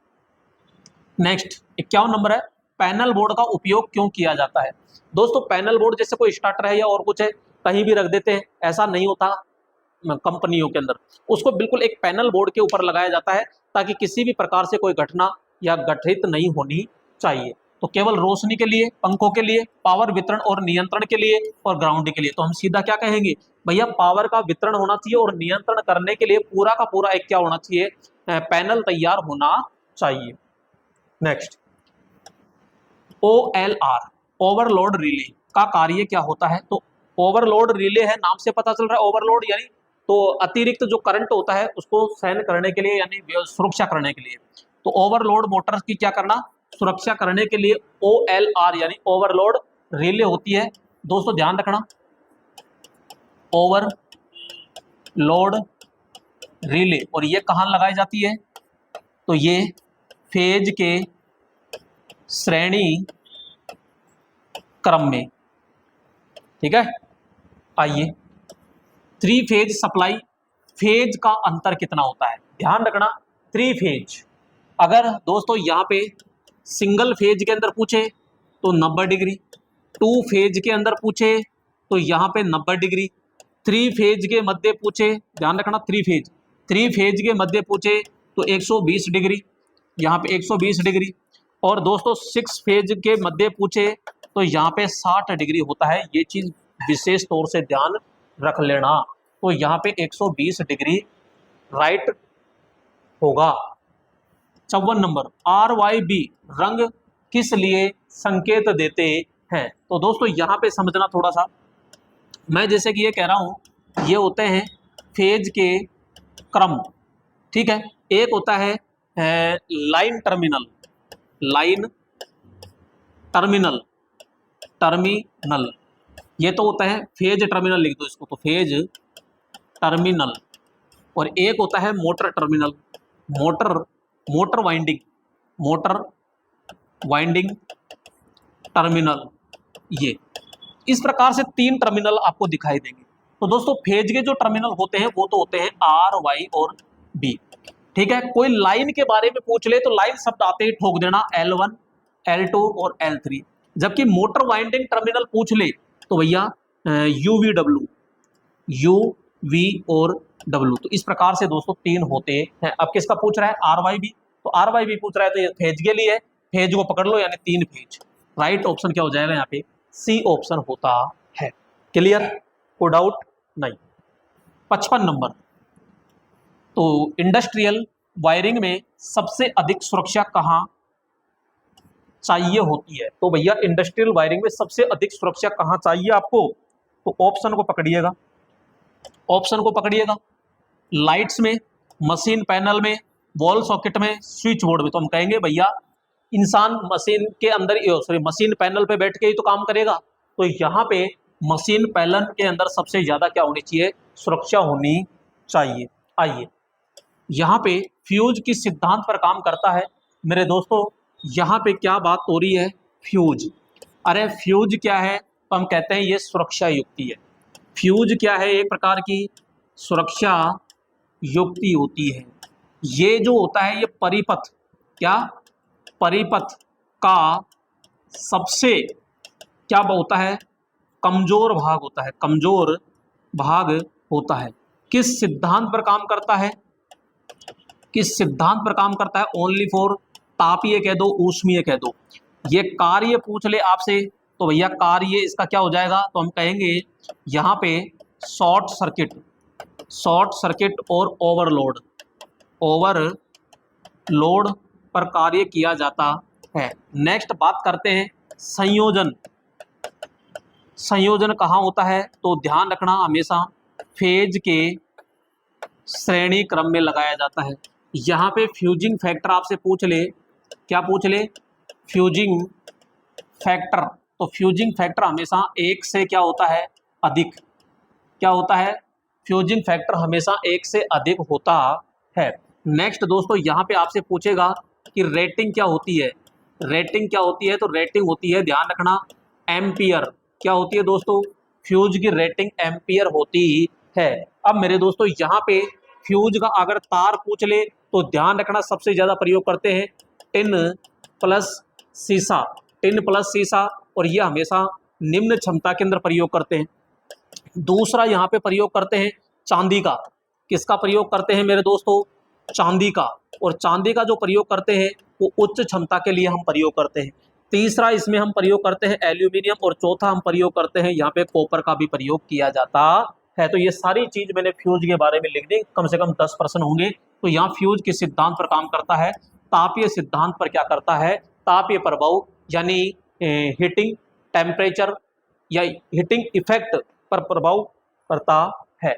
नेक्स्ट 51 नंबर है, पैनल बोर्ड का उपयोग क्यों किया जाता है। दोस्तों पैनल बोर्ड जैसे कोई स्टार्टर है या और कुछ है, कहीं भी रख देते हैं, ऐसा नहीं होता कंपनियों के अंदर, उसको बिल्कुल एक पैनल बोर्ड के ऊपर लगाया जाता है ताकि किसी भी प्रकार से कोई घटना या घटित नहीं होनी चाहिए। तो केवल रोशनी के लिए, पंखों के लिए, पावर वितरण और नियंत्रण के लिए और ग्राउंड के लिए। तो हम सीधा क्या कहेंगे, भैया पावर का वितरण होना चाहिए और नियंत्रण करने के लिए पूरा का पूरा एक क्या होना चाहिए, पैनल तैयार होना चाहिए। नेक्स्ट OLR ओवरलोड रिले का कार्य क्या होता है। तो ओवरलोड रिले है, नाम से पता चल रहा है ओवरलोड यानी तो अतिरिक्त जो करंट होता है उसको सहन करने के लिए यानी सुरक्षा करने के लिए। तो ओवरलोड मोटर की क्या करना, सुरक्षा करने के लिए OLR यानी ओवरलोड रिले होती है। दोस्तों ध्यान रखना, ओवरलोड रिले, और ये कहाँ लगाई जाती है, तो ये फेज के श्रेणी क्रम में, ठीक है। आइए 3 फेज सप्लाई, फेज का अंतर कितना होता है, ध्यान रखना 3 फेज। अगर दोस्तों यहाँ पे सिंगल फेज के अंदर पूछे तो 90 डिग्री, 2 फेज के अंदर पूछे तो यहाँ पे 90 डिग्री, 3 फेज के मध्य पूछे, ध्यान रखना 3 फेज के मध्य पूछे तो 120 डिग्री, यहाँ पे 120 डिग्री, और दोस्तों 6 फेज के मध्य पूछे तो यहाँ पे 60 डिग्री होता है। ये चीज विशेष तौर से ध्यान रख लेना। तो यहाँ पे 120 डिग्री राइट होगा। 54 नंबर, RYB रंग किस लिए संकेत देते हैं। तो दोस्तों यहाँ पे समझना थोड़ा सा, मैं जैसे कि ये कह रहा हूँ, ये होते हैं फेज के क्रम, ठीक है। एक होता है line terminal, line terminal, terminal, ये तो होता है फेज टर्मिनल, लिख दो इसको, तो फेज टर्मिनल। और एक होता है motor terminal, motor winding, motor winding terminal. ये इस प्रकार से 3 टर्मिनल आपको दिखाई देंगे। तो दोस्तों फेज के जो टर्मिनल होते हैं वो तो होते हैं R, Y और B, ठीक है। कोई लाइन के बारे में पूछ ले तो लाइन शब्द आते ही ठोक देना L1, L2 और L3। जबकि मोटर वाइंडिंग टर्मिनल पूछ ले तो भैया UV और W। तो इस प्रकार से दोस्तों 3 होते हैं। अब किसका पूछ रहा है, RYB, तो RYB पूछ रहा है तो ये फेज के लिए है, फेज को पकड़ लो यानी 3 फेज। राइट ऑप्शन क्या हो जाएगा यहाँ पे, C ऑप्शन होता है। क्लियर, कोई डाउट नहीं। 55 नंबर, तो इंडस्ट्रियल वायरिंग में सबसे अधिक सुरक्षा कहाँ चाहिए होती है। तो भैया इंडस्ट्रियल वायरिंग में सबसे अधिक सुरक्षा कहाँ चाहिए आपको, तो ऑप्शन को पकड़िएगा, ऑप्शन को पकड़िएगा, लाइट्स में, मशीन पैनल में, वॉल सॉकेट में, स्विच बोर्ड में। तो हम कहेंगे भैया इंसान मशीन के अंदर, सॉरी मशीन पैनल पे बैठ के ही तो काम करेगा, तो यहाँ पे मशीन पैनल के अंदर सबसे ज्यादा क्या होनी चाहिए, सुरक्षा होनी चाहिए। आइए यहाँ पे फ्यूज किस सिद्धांत पर काम करता है मेरे दोस्तों, यहाँ पे क्या बात हो रही है, फ्यूज। अरे फ्यूज क्या है, तो हम कहते हैं ये सुरक्षा युक्ति है। फ्यूज क्या है, एक प्रकार की सुरक्षा युक्ति होती है। ये जो होता है ये परिपथ, क्या परिपथ का सबसे क्या होता है, कमजोर भाग होता है, कमजोर भाग होता है। किस सिद्धांत पर काम करता है, किस सिद्धांत पर काम करता है, ओनली फॉर, तापीय कह दो, ऊष्मीय कह दो। ये कार्य पूछ ले आपसे तो भैया कार्य इसका क्या हो जाएगा, तो हम कहेंगे यहाँ पे शॉर्ट सर्किट, शॉर्ट सर्किट और ओवरलोड, ओवरलोड पर कार्य किया जाता है। नेक्स्ट बात करते हैं संयोजन। संयोजन कहाँ होता है, तो ध्यान रखना हमेशा फेज के श्रेणी क्रम में लगाया जाता है। यहाँ पे फ्यूजिंग फैक्टर आपसे पूछ ले, क्या पूछ ले, फ्यूजिंग फैक्टर। तो फ्यूजिंग फैक्टर हमेशा एक से क्या होता है, अधिक, क्या होता है, फ्यूजिंग फैक्टर हमेशा एक से अधिक होता है। नेक्स्ट दोस्तों यहाँ पे आपसे पूछेगा कि रेटिंग क्या होती है, रेटिंग क्या होती है, तो रेटिंग होती है, ध्यान रखना, एम्पियर। क्या होती है दोस्तों, फ्यूज की रेटिंग एम्पियर होती है। अब मेरे दोस्तों यहाँ पे फ्यूज का अगर तार पूछ ले तो ध्यान रखना सबसे ज्यादा प्रयोग करते हैं टिन प्लस सीसा, टिन प्लस सीसा, और ये हमेशा निम्न क्षमता के अंदर प्रयोग करते हैं। दूसरा यहाँ पे प्रयोग करते हैं चांदी का, किसका प्रयोग करते हैं मेरे दोस्तों, चांदी का, और चांदी का जो प्रयोग करते हैं वो उच्च क्षमता के लिए हम प्रयोग करते हैं। तीसरा इसमें हम प्रयोग करते हैं एल्यूमिनियम, और चौथा हम प्रयोग करते हैं यहाँ पे कॉपर का भी प्रयोग किया जाता है। तो ये सारी चीज मैंने फ्यूज के बारे में लिख दी, कम से कम 10% होंगे। तो यहाँ फ्यूज किस सिद्धांत पर काम करता है, तापीय सिद्धांत पर क्या करता है, तापीय प्रभाव यानी हीटिंग टेम्परेचर या हीटिंग इफेक्ट पर प्रभाव करता है।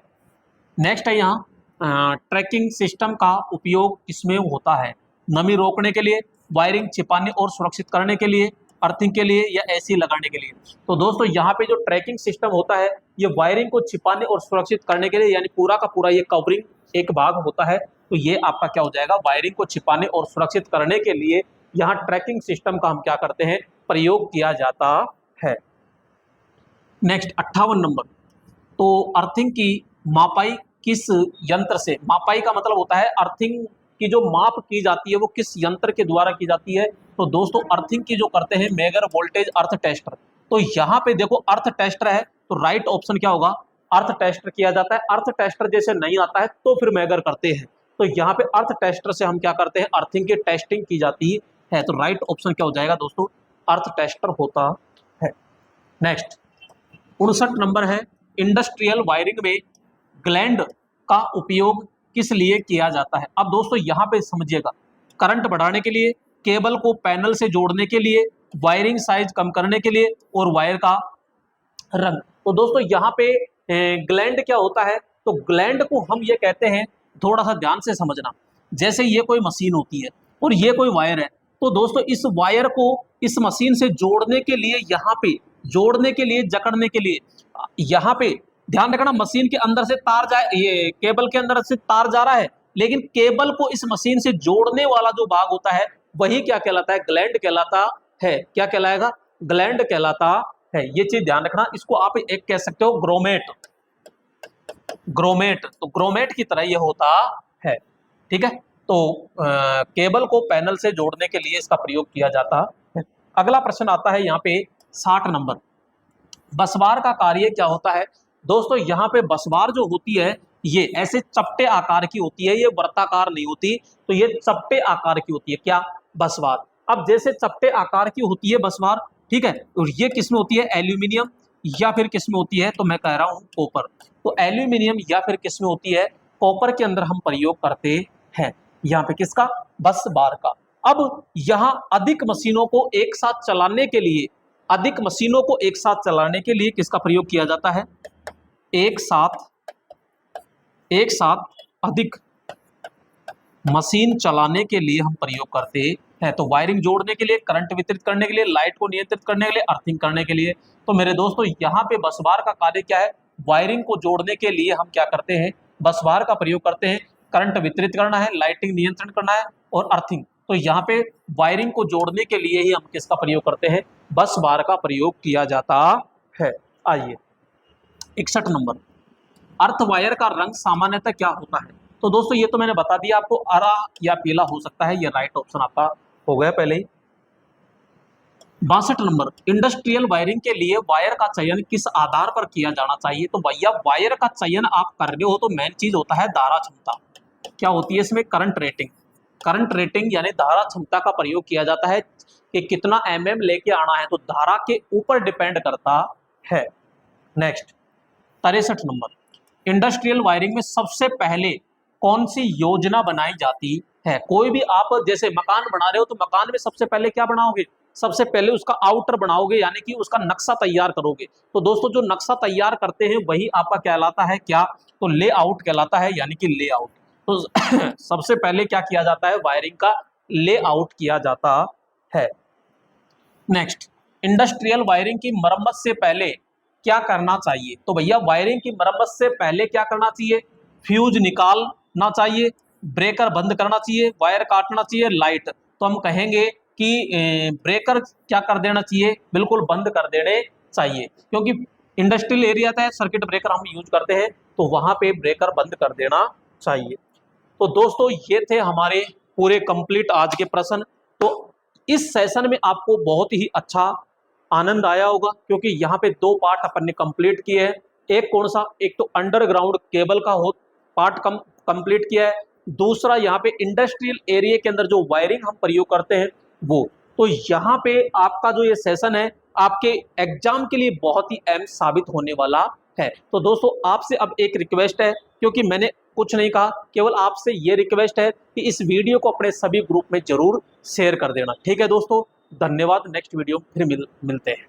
नेक्स्ट है यहाँ ट्रैकिंग सिस्टम का उपयोग किसमें होता है, नमी रोकने के लिए, वायरिंग छिपाने और सुरक्षित करने के लिए, अर्थिंग के लिए, या एसी लगाने के लिए। तो दोस्तों यहाँ पे जो ट्रैकिंग सिस्टम होता है ये वायरिंग को छिपाने और सुरक्षित करने के लिए, यानी पूरा का पूरा ये कवरिंग एक भाग होता है। तो ये आपका क्या हो जाएगा, वायरिंग को छिपाने और सुरक्षित करने के लिए यहाँ ट्रैकिंग सिस्टम का हम क्या करते हैं, प्रयोग किया जाता है। नेक्स्ट 58 नंबर, तो अर्थिंग की मापाई किस यंत्र से, मापाई का मतलब होता है अर्थिंग की जो माप की जाती है वो किस यंत्र के द्वारा की जाती है। तो दोस्तों अर्थिंग की जो करते हैं मेगर वोल्टेज अर्थ टेस्टर। तो यहाँ पे देखो अर्थ टेस्टर है तो राइट ऑप्शन क्या होगा, अर्थ टेस्टर किया जाता है। अर्थ टेस्टर जैसे नहीं आता है तो फिर मेगर करते हैं, तो यहाँ पे अर्थ टेस्टर से हम क्या करते हैं, अर्थिंग की टेस्टिंग की जाती है। तो राइट ऑप्शन क्या हो जाएगा दोस्तों, अर्थ टेस्टर होता है। नेक्स्ट 59 नंबर है, इंडस्ट्रियल वायरिंग में ग्लैंड का उपयोग किस लिए किया जाता है। अब दोस्तों यहाँ पे समझिएगा, करंट बढ़ाने के लिए, केबल को पैनल से जोड़ने के लिए, वायरिंग साइज कम करने के लिए, और वायर का रंग। तो दोस्तों यहाँ पे ग्लैंड क्या होता है, तो ग्लैंड को हम ये कहते हैं, थोड़ा सा ध्यान से समझना, जैसे ये कोई मशीन होती है और ये कोई वायर है, तो दोस्तों इस वायर को इस मशीन से जोड़ने के लिए, यहाँ पे जोड़ने के लिए, जकड़ने के लिए, यहाँ पे ध्यान रखना मशीन के अंदर से तार जाए, ये केबल के अंदर से तार जा रहा है, लेकिन केबल को इस मशीन से जोड़ने वाला जो भाग होता है वही क्या कहलाता है, ग्लैंड कहलाता है। क्या कहलाएगा, ग्लैंड कहलाता है। ये चीज ध्यान रखना, इसको आप एक कह सकते हो ग्रोमेट, ग्रोमेट। तो ग्रोमेट की तरह ये होता है, ठीक है। तो केबल को पैनल से जोड़ने के लिए इसका प्रयोग किया जाता है। अगला प्रश्न आता है यहाँ पे 60 नंबर, बसबार का कार्य क्या होता है। दोस्तों यहाँ पे बसबार जो होती है ये ऐसे चपटे आकार की होती है, ये वृत्ताकार नहीं होती, तो ये चपटे आकार की होती है क्या, बसबार। अब जैसे चपटे आकार की होती है बसबार, ठीक है, और ये किसमें होती है, एल्यूमिनियम या फिर किसमें होती है, तो मैं कह रहा हूँ कॉपर। तो एल्यूमिनियम या फिर किसमें होती है, कॉपर के अंदर हम प्रयोग करते हैं। यहाँ पे किसका, बसबार का। अब यहाँ अधिक मशीनों को एक साथ चलाने के लिए, अधिक मशीनों को एक साथ चलाने के लिए किसका प्रयोग किया जाता है, एक साथ एक साथ अधिक मशीन चलाने के लिए हम प्रयोग करते हैं। तो वायरिंग जोड़ने के लिए, करंट वितरित करने के लिए, लाइट को नियंत्रित करने के लिए, अर्थिंग करने के लिए। तो मेरे दोस्तों यहाँ पे बस बार का कार्य क्या है, वायरिंग को जोड़ने के लिए हम क्या करते हैं, बस बार का प्रयोग करते हैं। करंट वितरित करना है, लाइटिंग नियंत्रण करना है और अर्थिंग। तो यहाँ पे वायरिंग को जोड़ने के लिए ही हम किसका प्रयोग करते हैं, बस बार का प्रयोग किया जाता है। आइए 61 नंबर, अर्थ वायर का रंग सामान्यतः क्या होता है। तो दोस्तों ये तो मैंने बता दिया आपको, हरा या पीला हो सकता है, ये राइट ऑप्शन आपका हो गया पहले ही। 62 नंबर, इंडस्ट्रियल वायरिंग के लिए वायर का चयन किस आधार पर किया जाना चाहिए। तो भैया वायर का चयन आप कर रहे हो तो मेन चीज होता है धारा क्षमता। क्या होती है इसमें, करंट रेटिंग। करंट रेटिंग यानी धारा क्षमता का प्रयोग किया जाता है कि कितना mm लेके आना है, तो धारा के ऊपर डिपेंड करता है। नेक्स्ट 63 नंबर, इंडस्ट्रियल वायरिंग में सबसे पहले कौन सी योजना बनाई जाती है। कोई भी आप जैसे मकान बना रहे हो तो मकान में सबसे पहले क्या बनाओगे, सबसे पहले उसका आउटर बनाओगे, यानी कि उसका नक्शा तैयार करोगे। तो दोस्तों जो नक्शा तैयार करते हैं वही आपका कहलाता है क्या, तो लेआउट कहलाता है, यानी कि लेआउट। तो सबसे पहले क्या किया जाता है, वायरिंग का लेआउट किया जाता है। नेक्स्ट, इंडस्ट्रियल वायरिंग की मरम्मत से पहले क्या करना चाहिए। तो भैया वायरिंग की मरम्मत से पहले क्या करना चाहिए, फ्यूज निकालना चाहिए, ब्रेकर बंद करना चाहिए, वायर काटना चाहिए, लाइट। तो हम कहेंगे कि ब्रेकर क्या कर देना चाहिए, बिल्कुल बंद कर देने चाहिए, क्योंकि इंडस्ट्रियल एरिया है, सर्किट ब्रेकर हम यूज करते हैं, तो वहां पे ब्रेकर बंद कर देना चाहिए। तो दोस्तों ये थे हमारे पूरे कंप्लीट आज के प्रश्न। तो इस सेशन में आपको बहुत ही अच्छा आनंद आया होगा, क्योंकि यहाँ पे 2 पार्ट अपन ने कंप्लीट किए हैं। एक कौन सा, एक तो अंडरग्राउंड केबल का हो पार्ट कंप्लीट किया है, दूसरा यहाँ पे इंडस्ट्रियल एरिया के अंदर जो वायरिंग हम प्रयोग करते हैं वो। तो यहाँ पे आपका जो ये सेशन है आपके एग्जाम के लिए बहुत ही अहम साबित होने वाला है। तो दोस्तों आपसे अब एक रिक्वेस्ट है, क्योंकि मैंने कुछ नहीं कहा, केवल आपसे ये रिक्वेस्ट है कि इस वीडियो को अपने सभी ग्रुप में जरूर शेयर कर देना। ठीक है दोस्तों, धन्यवाद। नेक्स्ट वीडियो फिर मिलते हैं।